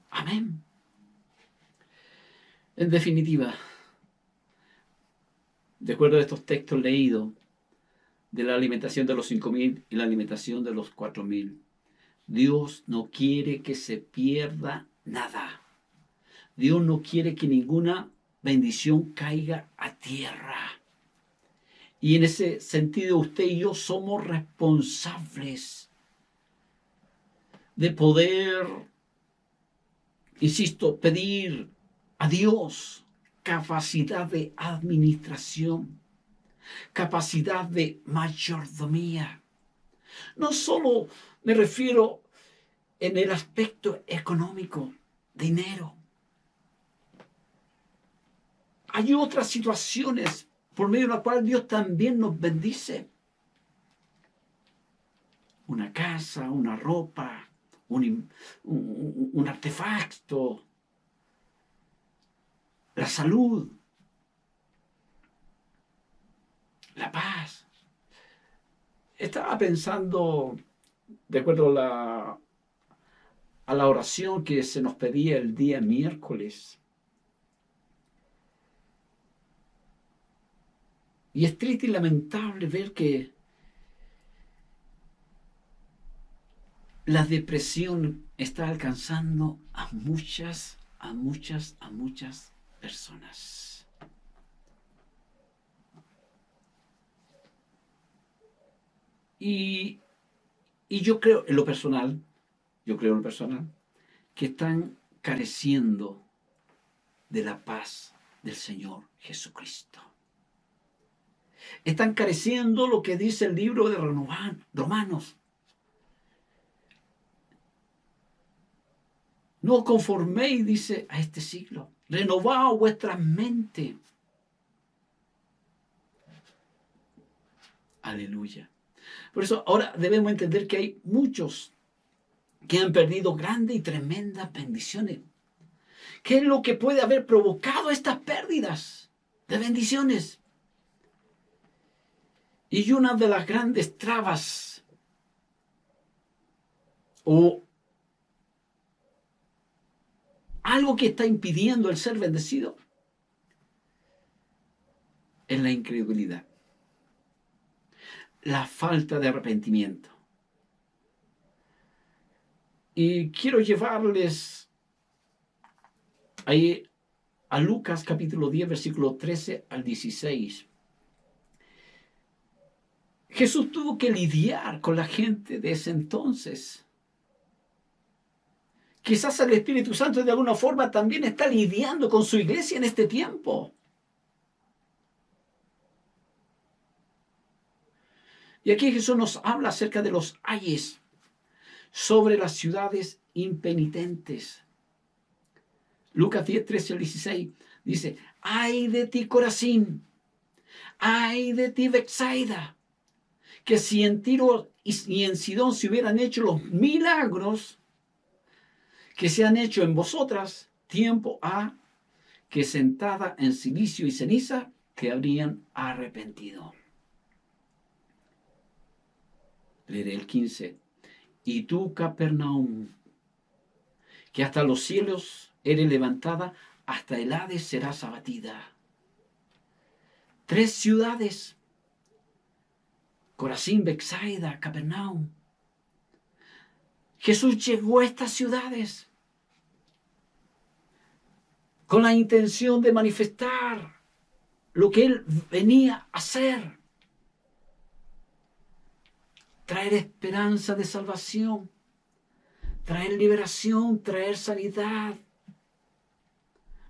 S5: Amén. En definitiva, de acuerdo a estos textos leídos, de la alimentación de los 5,000 y la alimentación de los 4,000, Dios no quiere que se pierda nada. Dios no quiere que ninguna bendición caiga a tierra. Y en ese sentido usted y yo somos responsables de poder, insisto, pedir a Dios capacidad de administración, capacidad de mayordomía. No solo me refiero en el aspecto económico, dinero. Hay otras situaciones por medio de las cuales Dios también nos bendice. Una casa, una ropa, un artefacto, la salud, la paz. Estaba pensando, de acuerdo a la oración que se nos pedía el día miércoles. Y es triste y lamentable ver que la depresión está alcanzando a muchas personas. Y yo creo en lo personal, que están careciendo de la paz del Señor Jesucristo. Están careciendo lo que dice el libro de Romanos. No conforméis, dice, a este siglo. Renovaos vuestra mente. Aleluya. Por eso ahora debemos entender que hay muchos que han perdido grandes y tremendas bendiciones. ¿Qué es lo que puede haber provocado estas pérdidas de bendiciones? Y una de las grandes trabas o algo que está impidiendo el ser bendecido es la incredulidad, la falta de arrepentimiento. Y quiero llevarles ahí a Lucas capítulo 10, versículo 13 al 16. Jesús tuvo que lidiar con la gente de ese entonces. Quizás el Espíritu Santo de alguna forma también está lidiando con su iglesia en este tiempo. Y aquí Jesús nos habla acerca de los ayes sobre las ciudades impenitentes. Lucas 10, 13 al 16 dice: ay de ti, Corazín, ay de ti, Betsaida, que si en Tiro y en Sidón se hubieran hecho los milagros que se han hecho en vosotras, tiempo ha que sentada en cilicio y ceniza te habrían arrepentido. Leeré el 15. Y tú, Capernaum, que hasta los cielos eres levantada, hasta el Hades serás abatida. 3 ciudades: Corazín, Betsaida, Capernaum. Jesús llegó a estas ciudades con la intención de manifestar lo que Él venía a hacer. Traer esperanza de salvación, traer liberación, traer sanidad,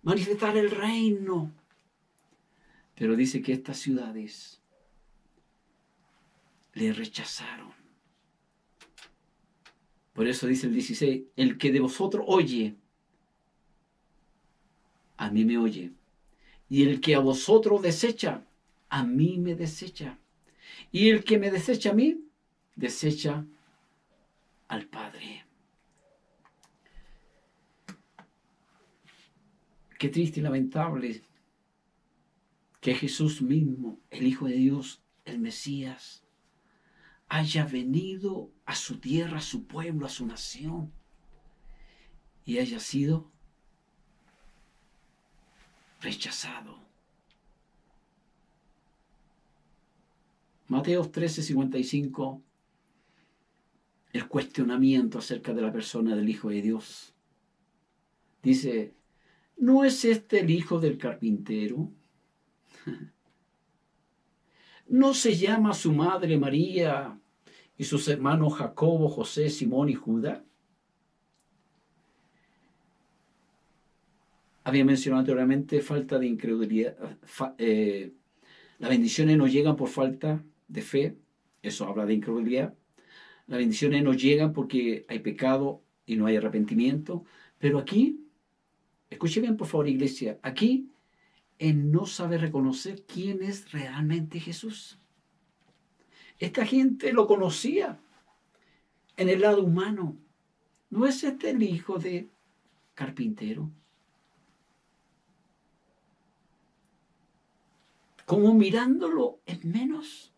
S5: manifestar el reino. Pero dice que estas ciudades le rechazaron. Por eso dice el 16, el que de vosotros oye, a mí me oye. Y el que a vosotros desecha, a mí me desecha. Y el que me desecha a mí, desecha al Padre. Qué triste y lamentable que Jesús mismo, el Hijo de Dios, el Mesías, haya venido a su tierra, a su pueblo, a su nación, y haya sido rechazado. Mateo 13:55, el cuestionamiento acerca de la persona del Hijo de Dios. Dice: ¿no es este el hijo del carpintero? ¿No se llama su madre María y sus hermanos Jacobo, José, Simón y Judá? Había mencionado anteriormente falta de incredulidad. Las bendiciones no llegan por falta de fe. Eso habla de incredulidad. Las bendiciones no llegan porque hay pecado y no hay arrepentimiento. Pero aquí, escuche bien por favor, iglesia, aquí él no sabe reconocer quién es realmente Jesús. Esta gente lo conocía en el lado humano. ¿No es este el hijo de carpintero? Como mirándolo es menos.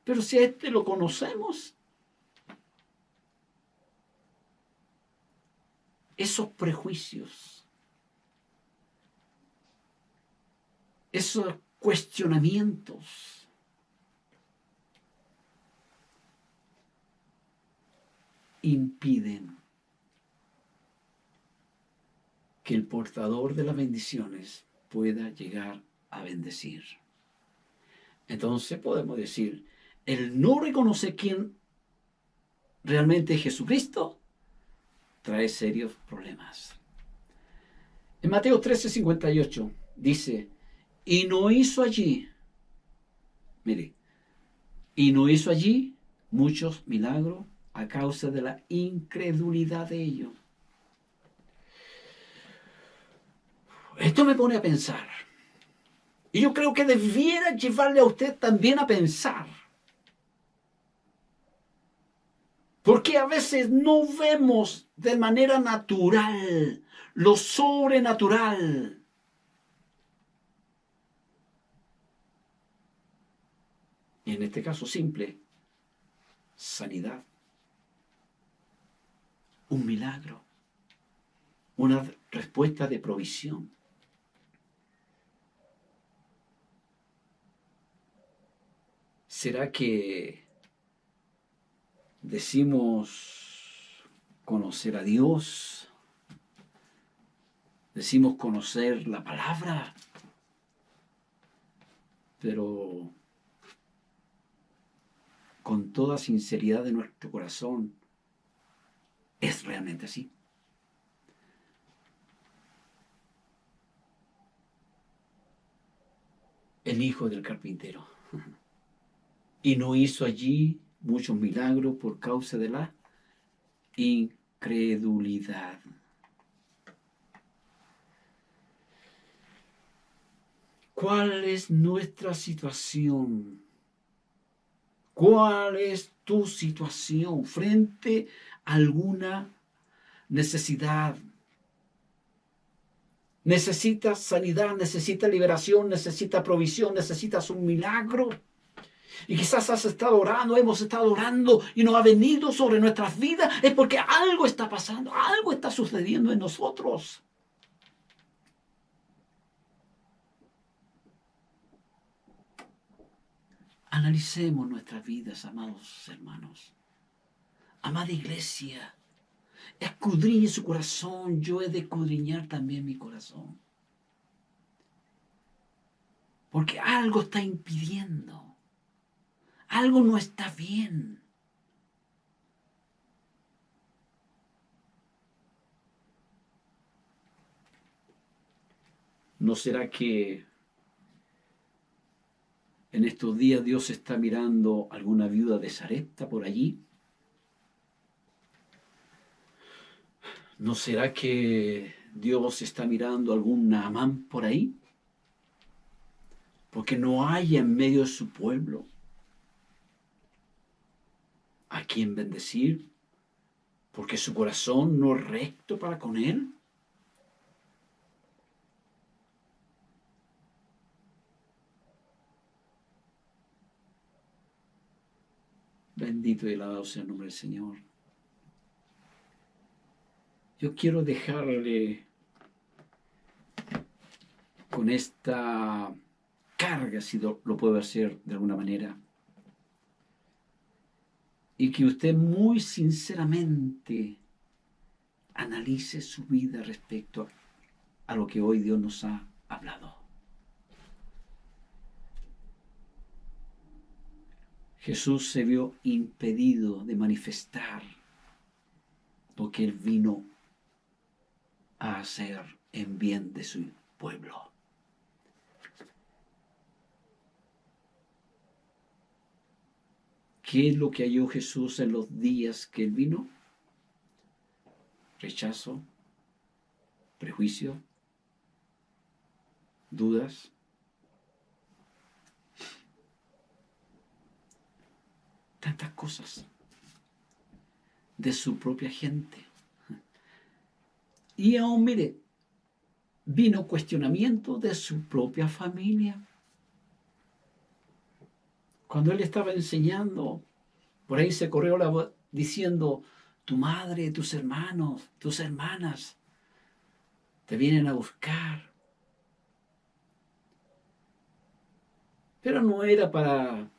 S5: Pero si a este lo conocemos, esos prejuicios, esos cuestionamientos impiden que el portador de las bendiciones pueda llegar a bendecir. Entonces podemos decir, el no reconocer quién realmente es Jesucristo trae serios problemas. En Mateo 13:58 dice, y no hizo allí, mire, y no hizo allí muchos milagros a causa de la incredulidad de ellos. Esto me pone a pensar. Y yo creo que debiera llevarle a usted también a pensar. Porque a veces no vemos de manera natural lo sobrenatural. Y en este caso simple, sanidad, un milagro, una respuesta de provisión. ¿Será que decimos conocer a Dios? Decimos conocer la palabra, pero con toda sinceridad de nuestro corazón, ¿es realmente así? El hijo del carpintero. Y no hizo allí muchos milagros por causa de la incredulidad. ¿Cuál es nuestra situación? ¿Cuál es tu situación frente a alguna necesidad? ¿Necesitas sanidad? ¿Necesitas liberación? ¿Necesitas provisión? ¿Necesitas un milagro? Y quizás has estado orando, hemos estado orando y no ha venido sobre nuestras vidas. Es porque algo está pasando, algo está sucediendo en nosotros. Analicemos nuestras vidas, amados hermanos. Amada iglesia, escudriñe su corazón. Yo he de escudriñar también mi corazón. Porque algo está impidiendo. Algo no está bien. ¿No será que en estos días Dios está mirando alguna viuda de Sarepta por allí? ¿No será que Dios está mirando algún Naamán por ahí? Porque no hay en medio de su pueblo a quien bendecir, porque su corazón no es recto para con él. Bendito y alabado sea el nombre del Señor. Yo quiero dejarle con esta carga, si lo puedo hacer de alguna manera, y que usted muy sinceramente analice su vida respecto a lo que hoy Dios nos ha hablado. Jesús se vio impedido de manifestar lo que Él vino a hacer en bien de su pueblo. ¿Qué es lo que halló Jesús en los días que Él vino? Rechazo, prejuicio, dudas. Tantas cosas de su propia gente. Y aún, mire, vino cuestionamiento de su propia familia. Cuando él estaba enseñando, por ahí se corrió la voz diciendo, tu madre, tus hermanos, tus hermanas te vienen a buscar. Pero no era para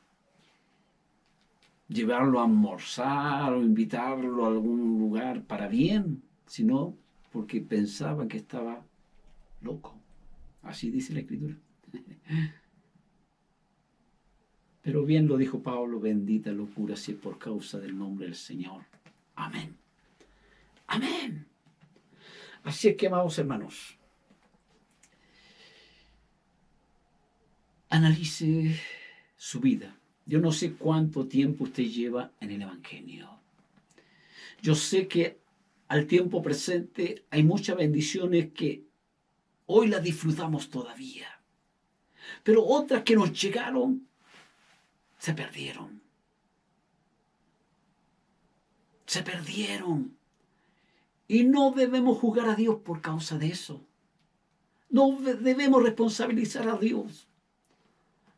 S5: llevarlo a almorzar o invitarlo a algún lugar para bien, sino porque pensaban que estaba loco. Así dice la Escritura. Pero bien lo dijo Pablo, bendita locura si es por causa del nombre del Señor. Amén. Amén. Así es que, amados hermanos, analice su vida. Yo no sé cuánto tiempo usted lleva en el Evangelio. Yo sé que al tiempo presente hay muchas bendiciones que hoy las disfrutamos todavía, pero otras que nos llegaron se perdieron. Se perdieron. Y no debemos juzgar a Dios por causa de eso. No debemos responsabilizar a Dios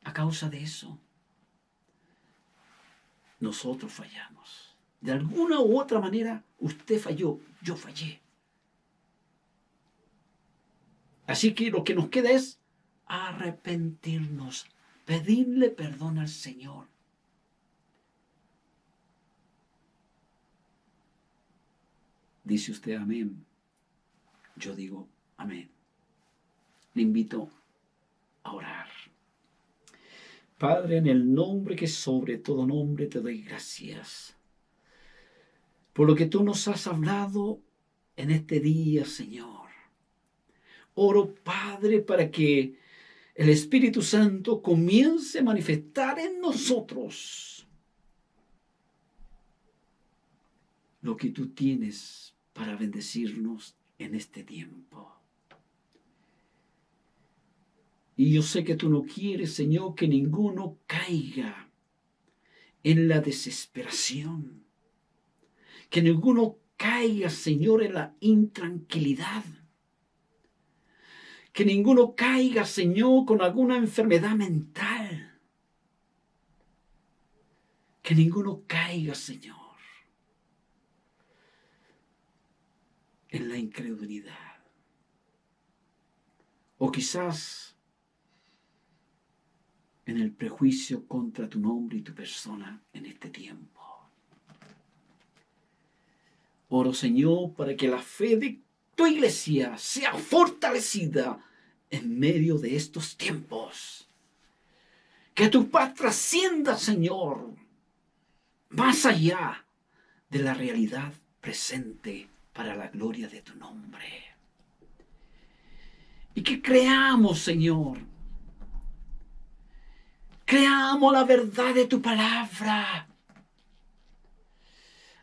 S5: a causa de eso. Nosotros fallamos. De alguna u otra manera, usted falló, yo fallé. Así que lo que nos queda es arrepentirnos, pedirle perdón al Señor. Dice usted amén. Yo digo amén. Le invito a orar. Padre, en el nombre que sobre todo nombre te doy gracias por lo que tú nos has hablado en este día, Señor. Oro, Padre, para que el Espíritu Santo comience a manifestar en nosotros lo que tú tienes para bendecirnos en este tiempo. Y yo sé que tú no quieres, Señor, que ninguno caiga en la desesperación, que ninguno caiga, Señor, en la intranquilidad, que ninguno caiga, Señor, con alguna enfermedad mental, que ninguno caiga, Señor, en la incredulidad. O quizás en el prejuicio contra tu nombre y tu persona en este tiempo. Oro, Señor, para que la fe de tu iglesia sea fortalecida en medio de estos tiempos. Que tu paz trascienda, Señor, más allá de la realidad presente para la gloria de tu nombre. Y que creamos, Señor, creamos la verdad de tu palabra.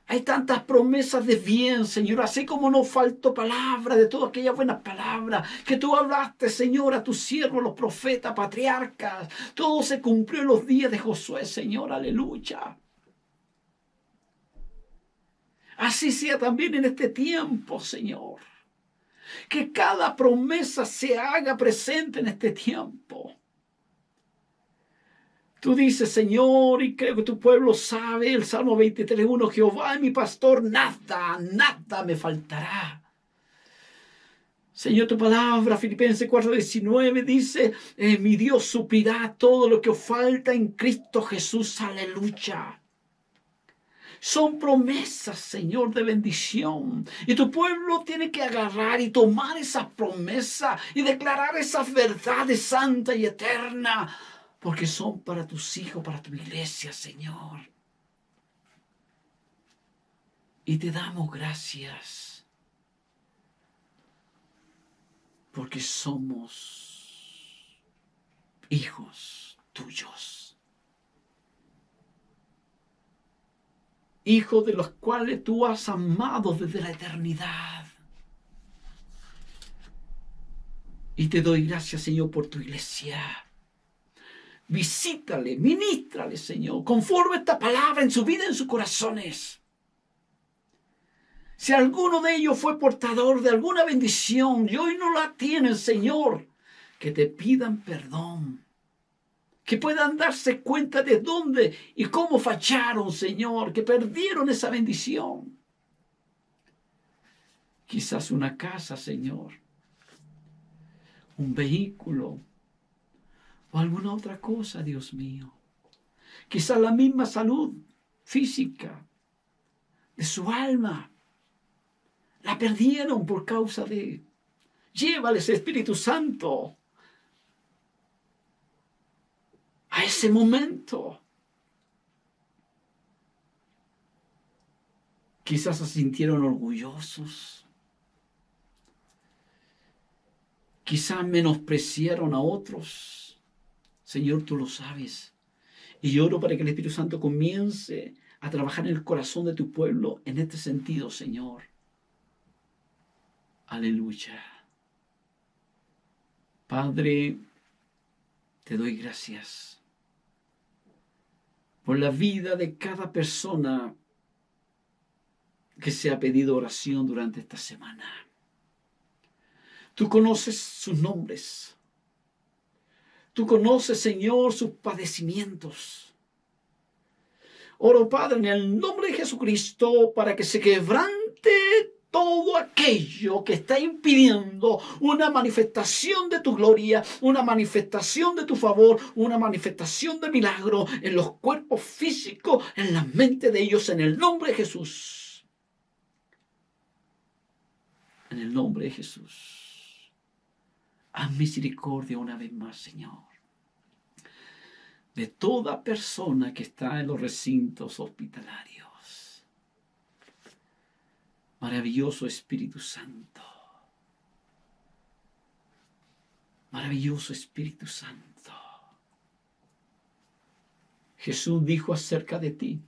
S5: Hay tantas promesas de bien, Señor, así como no faltó palabra de todas aquellas buenas palabras que tú hablaste, Señor, a tus siervos, los profetas, patriarcas. Todo se cumplió en los días de Josué, Señor, aleluya. Así sea también en este tiempo, Señor. Que cada promesa se haga presente en este tiempo. Tú dices, Señor, y creo que tu pueblo sabe, el Salmo 23:1, Jehová es mi pastor, nada me faltará. Señor, tu palabra, Filipenses 4:19, dice, mi Dios suplirá todo lo que os falta en Cristo Jesús, aleluya. Son promesas, Señor, de bendición. Y tu pueblo tiene que agarrar y tomar esas promesas y declarar esas verdades santas y eternas. Porque son para tus hijos, para tu iglesia, Señor. Y te damos gracias. Porque somos hijos tuyos. Hijos de los cuales tú has amado desde la eternidad. Y te doy gracias, Señor, por tu iglesia. Visítale, ministrale, Señor, conforme esta palabra en su vida, en sus corazones. Si alguno de ellos fue portador de alguna bendición y hoy no la tienen, Señor, que te pidan perdón. Que puedan darse cuenta de dónde y cómo fallaron, Señor, que perdieron esa bendición. Quizás una casa, Señor, un vehículo, o alguna otra cosa, Dios mío. Quizás la misma salud física de su alma. La perdieron por causa de... Llévales, Espíritu Santo, a ese momento. Quizás se sintieron orgullosos. Quizás menospreciaron a otros. Señor, tú lo sabes. Y yo oro para que el Espíritu Santo comience a trabajar en el corazón de tu pueblo en este sentido, Señor. Aleluya. Padre, te doy gracias por la vida de cada persona que se ha pedido oración durante esta semana. Tú conoces sus nombres. Tú conoces, Señor, sus padecimientos. Oro, Padre, en el nombre de Jesucristo, para que se quebrante todo aquello que está impidiendo una manifestación de tu gloria, una manifestación de tu favor, una manifestación de milagro en los cuerpos físicos, en la mente de ellos, en el nombre de Jesús. En el nombre de Jesús. Haz misericordia una vez más, Señor, de toda persona que está en los recintos hospitalarios. Maravilloso Espíritu Santo. Maravilloso Espíritu Santo. Jesús dijo acerca de ti: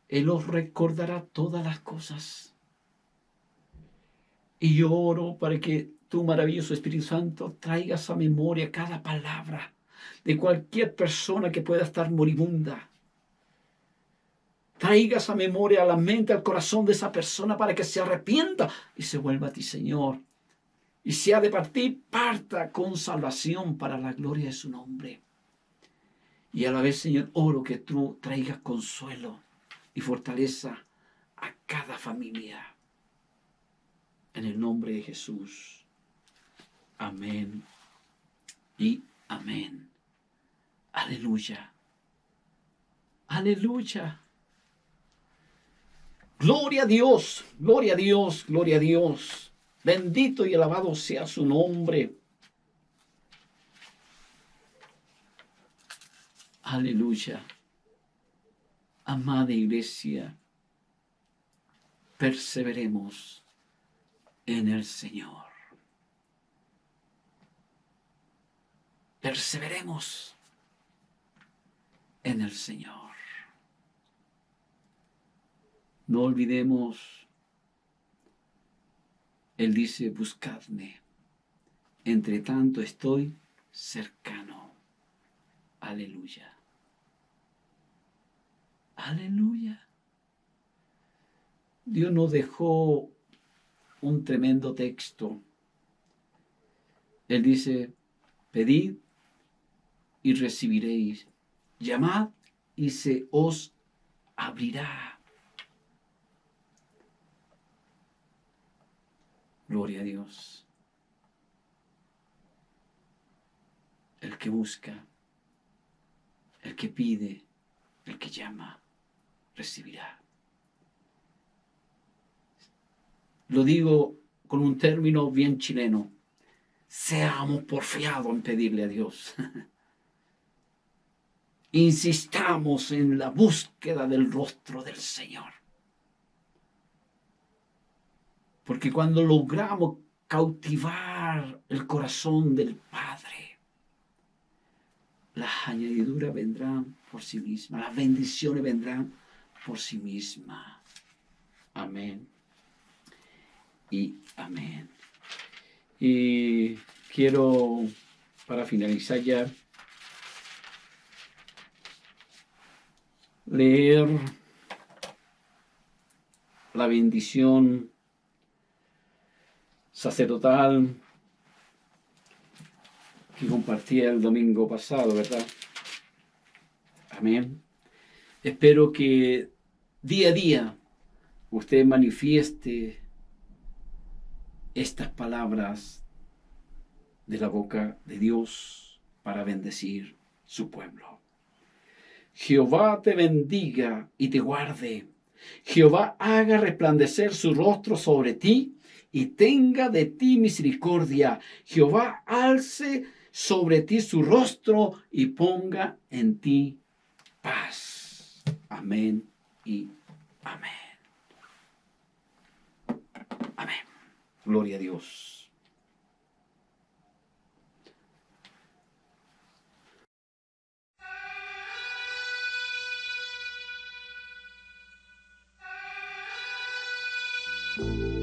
S5: Él os recordará todas las cosas. Y yo oro para que tu maravilloso Espíritu Santo traigas a memoria cada palabra de cualquier persona que pueda estar moribunda. Traigas a memoria, a la mente, al corazón de esa persona para que se arrepienta y se vuelva a ti, Señor. Y si ha de partir, parta con salvación para la gloria de su nombre. Y a la vez, Señor, oro que tú traigas consuelo y fortaleza a cada familia. En el nombre de Jesús. Amén y amén. Aleluya. Aleluya. Gloria a Dios, gloria a Dios, gloria a Dios. Bendito y alabado sea su nombre. Aleluya. Amada iglesia, perseveremos en el Señor. Perseveremos en el Señor. No olvidemos, Él dice: buscadme, entre tanto estoy cercano. Aleluya. Aleluya. Dios nos dejó un tremendo texto. Él dice: pedid y recibiréis, llamad y se os abrirá. Gloria a Dios. El que busca, el que pide, el que llama, recibirá. Lo digo con un término bien chileno: seamos porfiados en pedirle a Dios. Insistamos en la búsqueda del rostro del Señor. Porque cuando logramos cautivar el corazón del Padre, las añadiduras vendrán por sí mismas, las bendiciones vendrán por sí mismas. Amén y amén. Y quiero, para finalizar ya, leer la bendición sacerdotal que compartía el domingo pasado, ¿verdad? Amén. Espero que día a día usted manifieste estas palabras de la boca de Dios para bendecir su pueblo. Jehová te bendiga y te guarde. Jehová haga resplandecer su rostro sobre ti y tenga de ti misericordia. Jehová alce sobre ti su rostro y ponga en ti paz. Amén y amén. Amén. Gloria a Dios.
S3: Tú